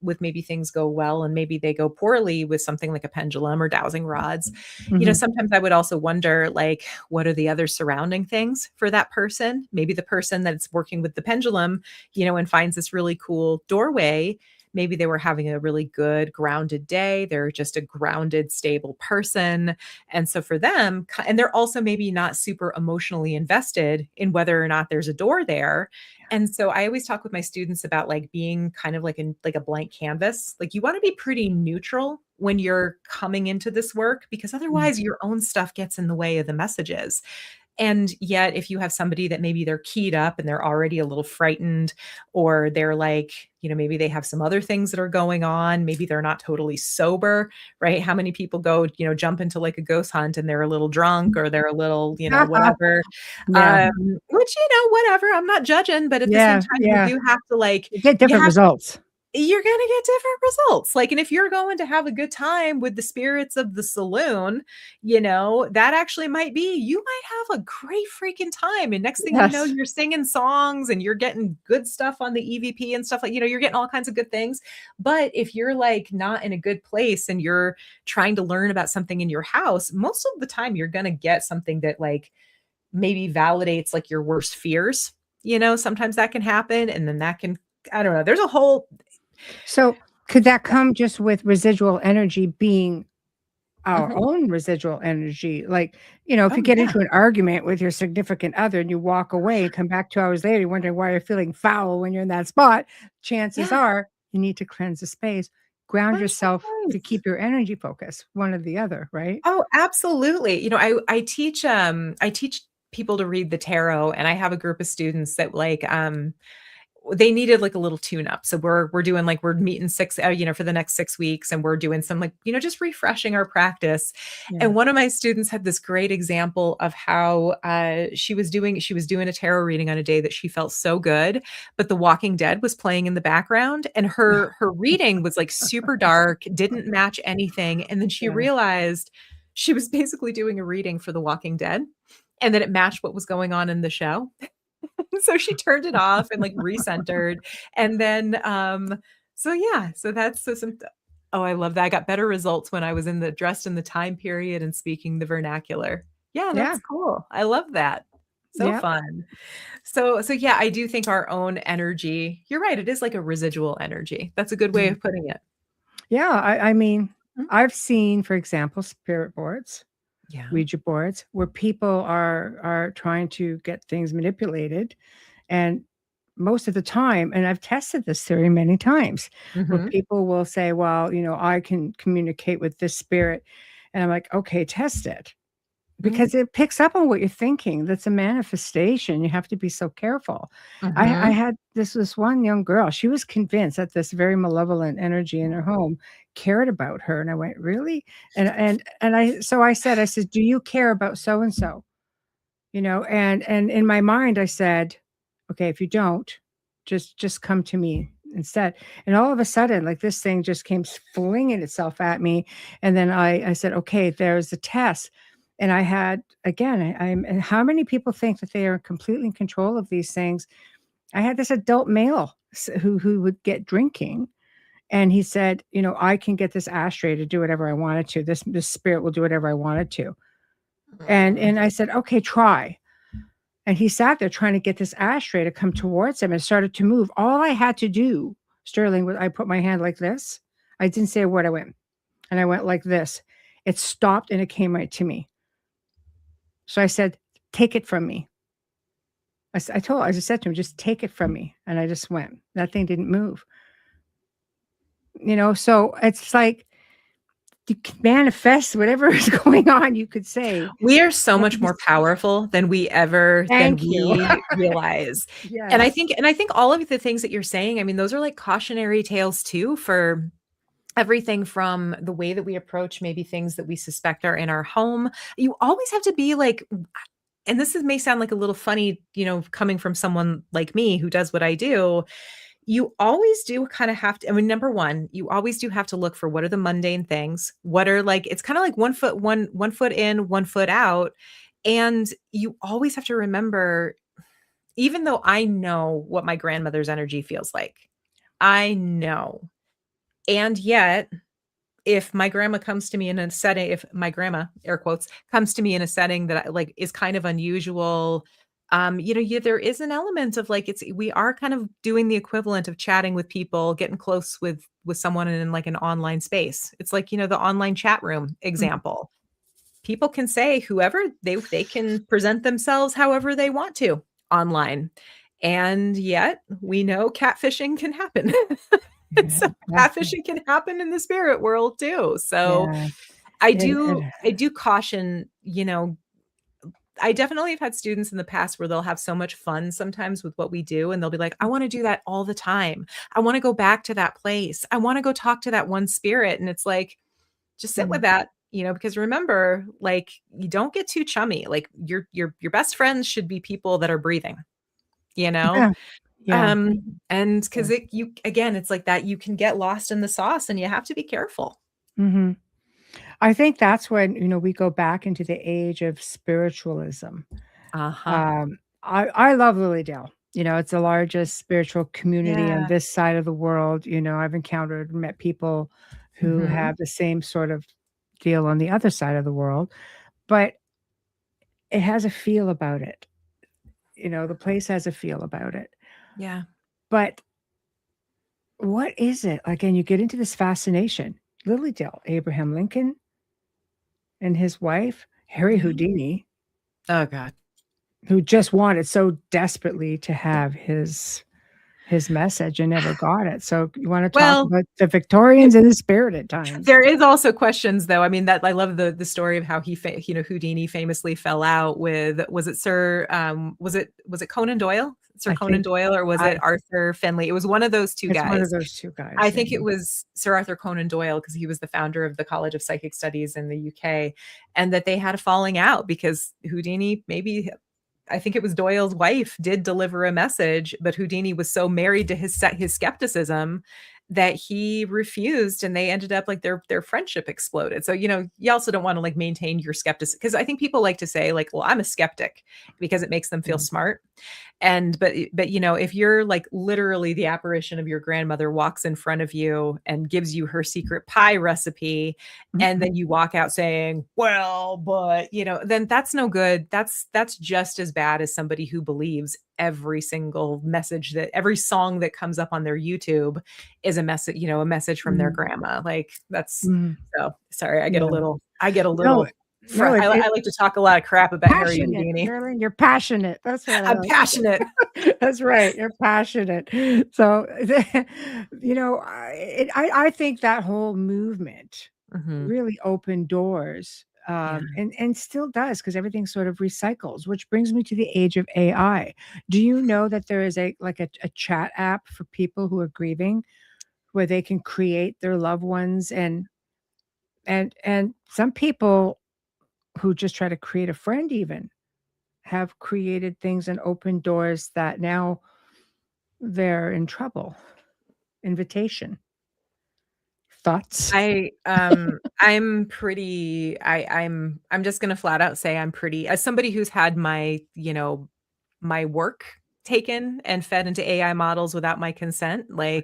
with maybe things go well and maybe they go poorly with something like a pendulum or dowsing rods, Mhm. sometimes I would also wonder like what are the other surrounding things for that person, maybe the person that's working with the pendulum, and finds this really cool doorway. Maybe they were having a really good grounded day. They're just a grounded, stable person. And so for them, and they're also maybe not super emotionally invested in whether or not there's a door there. And so I always talk with my students about like being kind of like a blank canvas. Like you want to be pretty neutral when you're coming into this work because Mhm. otherwise your own stuff gets in the way of the messages. And yet, if you have somebody that maybe they're keyed up and they're already a little frightened, or they're like, maybe they have some other things that are going on, maybe they're not totally sober, right? How many people go, jump into like a ghost hunt and they're a little drunk or they're a little, whatever. Yeah. Which, whatever. I'm not judging, but at the same Yeah. time, you Yeah. do have to like, You get you different have results. you're gonna get different results. Like, and if you're going to have a good time with the spirits of the saloon, that actually might be you might have a great freaking time. And next thing you know, Yes. you're singing songs and you're getting good stuff on the EVP and stuff like, you're getting all kinds of good things. But if you're like not in a good place and you're trying to learn about something in your house, most of the time you're gonna get something that like maybe validates like your worst fears. Sometimes that can happen. And then that can, I don't know. There's a whole So, could that come just with residual energy being our Mhm. own residual energy? Like, if you Oh, get yeah. into an argument with your significant other and you walk away and come back 2 hours later, you're wondering why you're feeling foul when you're in that spot, chances Yeah, are you need to cleanse the space, ground yourself to 100%. keep your energy focused, one or the other, right? Oh, absolutely. I teach people to read the tarot, and I have a group of students that, like, they needed like a little tune up. So we're doing like we're meeting for the next 6 weeks and we're doing some like, just refreshing our practice. Yeah. And one of my students had this great example of how she was doing a tarot reading on a day that she felt so good, but The Walking Dead was playing in the background and her reading was like super dark, didn't match anything. And then she Yeah. realized she was basically doing a reading for The Walking Dead and that it matched what was going on in the show. So she turned it off and like recentered. And then So yeah, so that's so some oh, I love that. I got better results when I was in the dressed in the time period and speaking the vernacular. Yeah, Yeah. that's cool. I love that. So Yeah. fun. So yeah, I do think our own energy, you're right, it is like a residual energy. That's a good way Mhm. of putting it. Yeah. I mean, Mhm. I've seen, for example, spirit boards, Yeah. Ouija boards, where people are trying to get things manipulated. And most of the time, and I've tested this theory many times, where Mhm. people will say, well, I can communicate with this spirit. And I'm like, okay, test it. Mhm. Because it picks up on what you're thinking. That's a manifestation. You have to be so careful. I Mhm. had this one young girl, she was convinced that this very malevolent energy in her home cared about her, and I went, "Really?" And I said, "Do you care about so and so?" And in my mind, I said, "Okay, if you don't, just come to me instead." And all of a sudden, like, this thing just came flinging itself at me, and then I said, "Okay, there's the test." And I had again, I'm and how many people think that they are completely in control of these things? I had this adult male who would get drinking, and he said, "I can get this ashtray to do whatever I wanted to. This spirit will do whatever I wanted to." Mm. And I said, "Okay, try." And he sat there trying to get this ashtray to come towards him and started to move. All I had to do, Sterling, was I put my hand like this. I didn't say a word. I went like this. It stopped and it came right to me. So I said, "Take it from me." I just said to him, "Just take it from me." And I just went. That thing didn't move. So it's like you can manifest whatever is going on, you could say. We are so You have to much be more powerful than Thank you. we realize. And I Yes. think and I think all of the things that you're saying, I mean, those are like cautionary tales too for everything from the way that we approach maybe things that we suspect are in our home. You always have to be like and may sound like a little funny, coming from someone like me who does what I do. You always do kind of have to, I mean, number one, you always do have to look for what are the mundane things. What are like, it's kind of like one foot in, 1 foot out. And you always have to remember, even though I know what my grandmother's energy feels like, I know. And yet, if my grandma comes to me in a setting, if my grandma, air quotes, comes to me in a setting that I like is kind of unusual, there is an element of like we are kind of doing the equivalent of chatting with people, getting close with someone in like an online space. It's like, the online chat room Mhm. example. People can say whoever they can present themselves however they want to online. And yet we know catfishing can happen. And Yeah, so definitely. catfishing can happen in the spirit world too. So Yeah. I It do I do caution, I definitely have had students in the past where they'll have so much fun sometimes with what we do and they'll be like, I want to do that all the time. I want to go back to that place. I want to go talk to that one spirit. And it's like, just sit with Mhm. that, because remember, like you don't get too chummy. Like your best friends should be people that are breathing, you know? Yeah. Yeah. And Yeah. because you again, it's like that you can get lost in the sauce and you have to be careful. Mhm. I think that's when, we go back into the age of spiritualism. Uh-huh. I love Lily Dale. It's the largest spiritual community on Yeah. this side of the world. I've encountered and met people who Mhm. have the same sort of deal on the other side of the world, but it has a feel about it. The place has a feel about it. Yeah. But what is it? Like, and you get into this fascination. Lily Dale, Abraham Lincoln and his wife, Harry Yeah. Houdini, Oh god. who just wanted so desperately to have his message and never got it. So you wanna talk Well, about the Victorians and the spirit at times. there is also questions though. I mean, that I love the story of how Houdini famously fell out with was it was it Conan Doyle? Sir I Conan think Doyle, or was I it Arthur Findlay? It was one of those 2 it's one of guys. those 2 guys, I yeah. think it was Sir Arthur Conan Doyle because he was the founder of the College of Psychic Studies in the UK, and that they had a falling out because Houdini maybe I think it was Doyle's wife did deliver a message, but Houdini was so married to his skepticism that he refused, and they ended up like their friendship exploded. So, you also don't want to like maintain your skepticism, because I think people like to say like, well, I'm a skeptic, because it makes them feel Mhm. smart. But if you're like literally the apparition of your grandmother walks in front of you and gives you her secret pie recipe, and then you walk out saying, well, but then that's no good. That's just as bad as somebody who believes every single message, that every song that comes up on their YouTube is a message from their Mhm. grandma. Like, that's Mhm. so sorry. I get a Yeah. little, I get a No, little, no, I like to talk a lot of crap about Harry passionate, Houdini. Llewellyn, you're passionate. That's what I I'm like to passionate. say. That's right, you're passionate. So, I think that whole movement Mhm. really opened doors, Yeah. and still does, because everything sort of recycles, which brings me to the age of AI. Do you know that there is a chat app for people who are grieving, where they can create their loved ones, and some people who just try to create a friend even have created things and opened doors that now they're in trouble. Invitation. Thoughts? I'm just gonna flat out say I'm pretty, as somebody who's had my work taken and fed into AI models without my consent. Wow.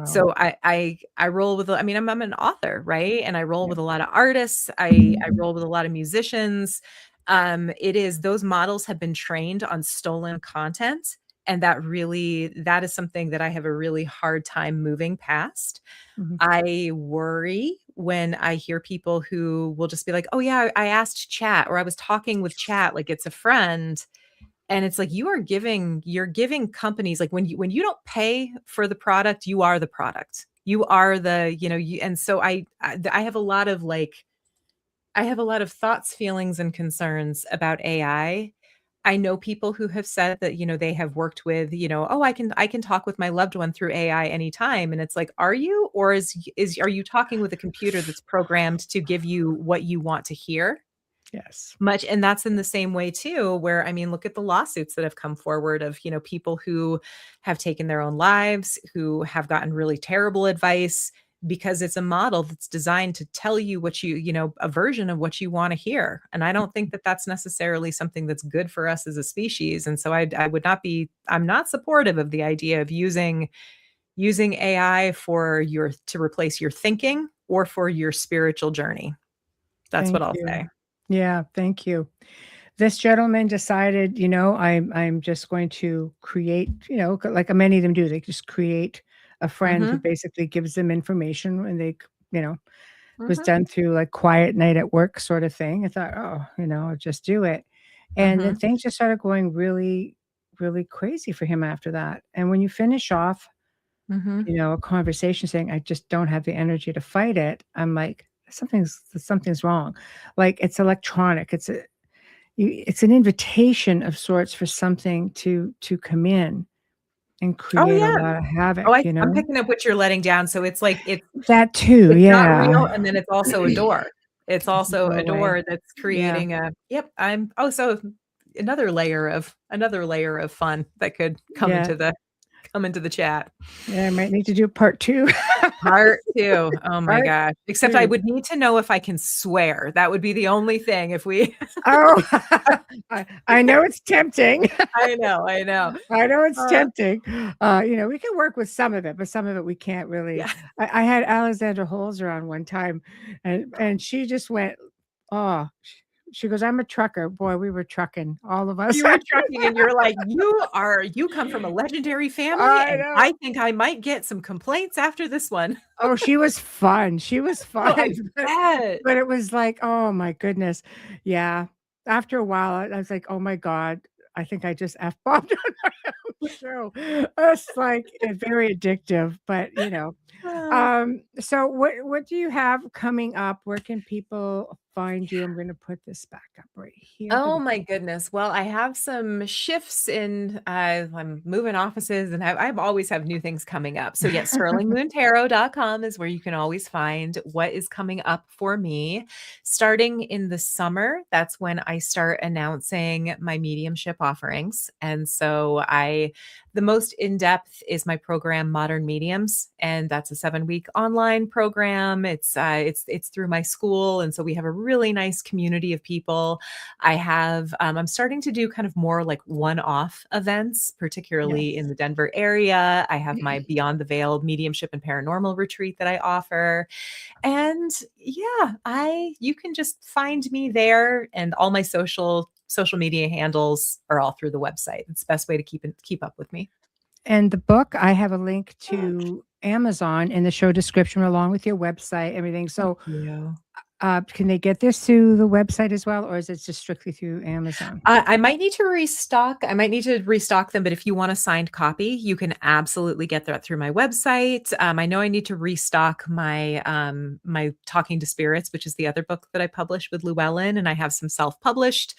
So I roll with, I'm an author, right? And I roll Yeah. with a lot of artists. I roll with a lot of musicians. It is, those models have been trained on stolen content. And that is something that I have a really hard time moving past. Mhm. I worry when I hear people who will just be like, "Oh yeah, I asked chat, or I was talking with chat like it's a friend." And it's like, you're giving companies, like, when you don't pay for the product, you are the product. You are the, you and so I have a lot of like, I have a lot of thoughts, feelings, and concerns about AI. I know people who have said that, they have worked with, "Oh, I can talk with my loved one through AI anytime." And it's like, "Are you? Or are you talking with a computer that's programmed to give you what you want to hear?" Yes. Much, and that's in the same way too, where, look at the lawsuits that have come forward of, people who have taken their own lives, who have gotten really terrible advice because it's a model that's designed to tell you a version of what you want to hear. And I don't think that that's necessarily something that's good for us as a species. And so I would not be, I'm not supportive of the idea of using AI to replace your thinking or for your spiritual journey. That's what Thank I'll you. say. Yeah, thank you. This gentleman decided, I'm just going to create, like many of them do, they just create a friend who Mhm. basically gives them information, and you know, was Mhm. done through like quiet night at work sort of thing. I thought, oh, I'll just do it. And then Mhm. things just started going really, really crazy for him after that. And when you finish off, Mhm. a conversation saying, I just don't have the energy to fight it, I'm like, something's wrong. Like, it's electronic. It's an invitation of sorts for something to come in and Oh, create a yeah. lot of Oh, havoc, I'm picking up what you're letting down. So it's like That too, it's not yeah. real, and then it's also a door. It's It's a also a doorway. door that's Yeah, creating a yep, so another layer of fun that could yeah. come into the chat. Yeah, I might need to do part 2. Part 2. Oh my Part gosh. Except I 2. would need to know if I can swear. That would be the only thing if we Oh, I know it's tempting. I know, I know. I know it's Uh, tempting. We can work with some of it, but some of it we can't really. yeah. I had Alexandra Holzer on one time, and she just went, "Oh," she goes, "I'm a trucker." Boy, we were trucking, all of us. You were trucking and you're like, you come from a legendary family, I and know. I think I might get some complaints after this one. Oh, she was fun. She was fun, Oh, I but bet. but it was like, oh my goodness. Yeah. After a while, I was like, "Oh my god, I think I just F-bombed on my own show." It's like, very addictive, but, Uh, so what do you have coming up? Where can people find you? I'm gonna put this back up right here for Oh the my goodness. Well, I have some shifts in, I'm moving offices, and I've always have new things coming up. So yes, sterlingmoontarot.com is where you can always find what is coming up for me. Starting in the summer, that's when I start announcing my mediumship offerings. And so The most in-depth is my program, Modern Mediums, and that's a 7-week online program. It's through my school, and so we have a really nice community of people. I'm starting to do kind of more like one-off events, particularly in Yes. the Denver area. I have my Beyond the Veil mediumship and paranormal retreat that I offer. And yeah, I you can just find me there, and all my social media handles are all through the website. It's the best way to keep up with me. And the book, I have a link to Amazon in the show description along with your website, everything. Thank So, you. can they get this through the website as well, or is it just strictly through Amazon? I might need to restock. I might need to restock them, but if you want a signed copy, you can absolutely get that through my website. I know I need to restock my Talking to Spirits, which is the other book that I published with Llewellyn, and I have some self-published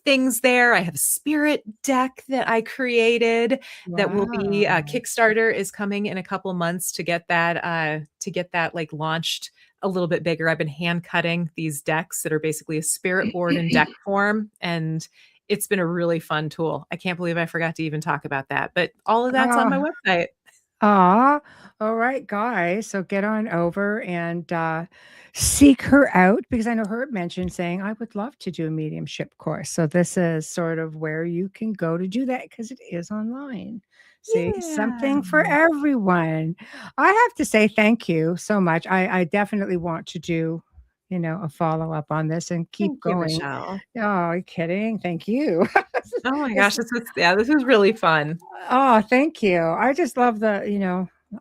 things there. I have a spirit deck that I created that will be Wow. Kickstarter is coming in a couple months to get that like launched a little bit bigger. I've been hand cutting these decks that are basically a spirit board in deck form, and it's been a really fun tool. I can't believe I forgot to even talk about that, but all of that's on my Oh. website. Aw, all right, guys. So get on over and seek her out because I know her mentioned saying, I would love to do a mediumship course. So this is sort of where you can go to do that because it is online. See, Yeah. something for everyone. I have to say thank you so much. I definitely want to do, a follow up on this and keep Thank you, going. Michelle. Oh, are you kidding? Thank you. Oh my It's gosh, this was really fun. Oh, thank you. I just love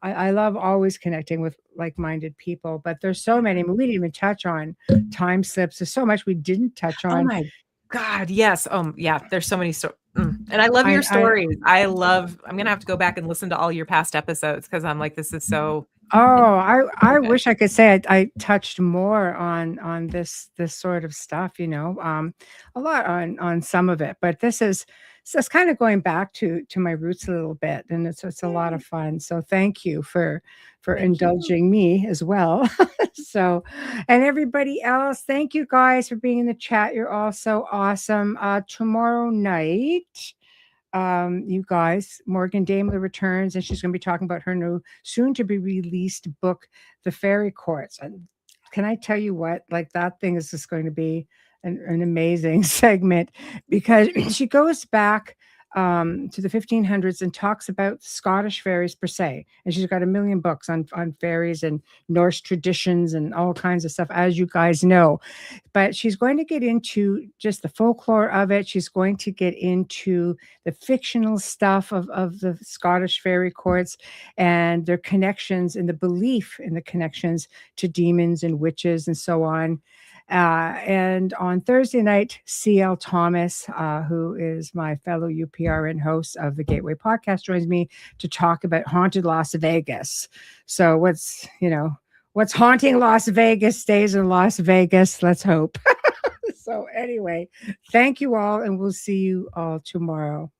I love always connecting with like-minded people, but there's so many. I mean, we didn't even touch on time slips. There's so much we didn't touch Oh on. my God, yes. Yeah, there's so many and I love your I stories. I'm gonna have to go back and listen to all your past episodes because I'm like, this is so Oh, I good. wish I could say I touched more on this sort of stuff, a lot on some of it, but this is kind of going back to my roots a little bit, and it's a lot of Yay. fun. So thank you for Thank you. indulging me as well. So, and everybody else, thank you guys for being in the chat. You're all so awesome. Tomorrow night. You guys, Morgan Daimler returns and she's going to be talking about her new soon to be released book, The Fairy Courts. And can I tell you what? Like that thing is just going to be an amazing segment because she goes back to the 1500s and talks about Scottish fairies per se. And she's got a million books on fairies and Norse traditions and all kinds of stuff, as you guys know. But she's going to get into just the folklore of it. She's going to get into the fictional stuff of the Scottish fairy courts and their connections and the belief in the connections to demons and witches and so on. And on Thursday night, C.L. Thomas, who is my fellow UPRN host of the Gateway podcast, joins me to talk about haunted Las Vegas. So what's haunting Las Vegas stays in Las Vegas. Let's hope. So anyway, thank you all, and we'll see you all tomorrow.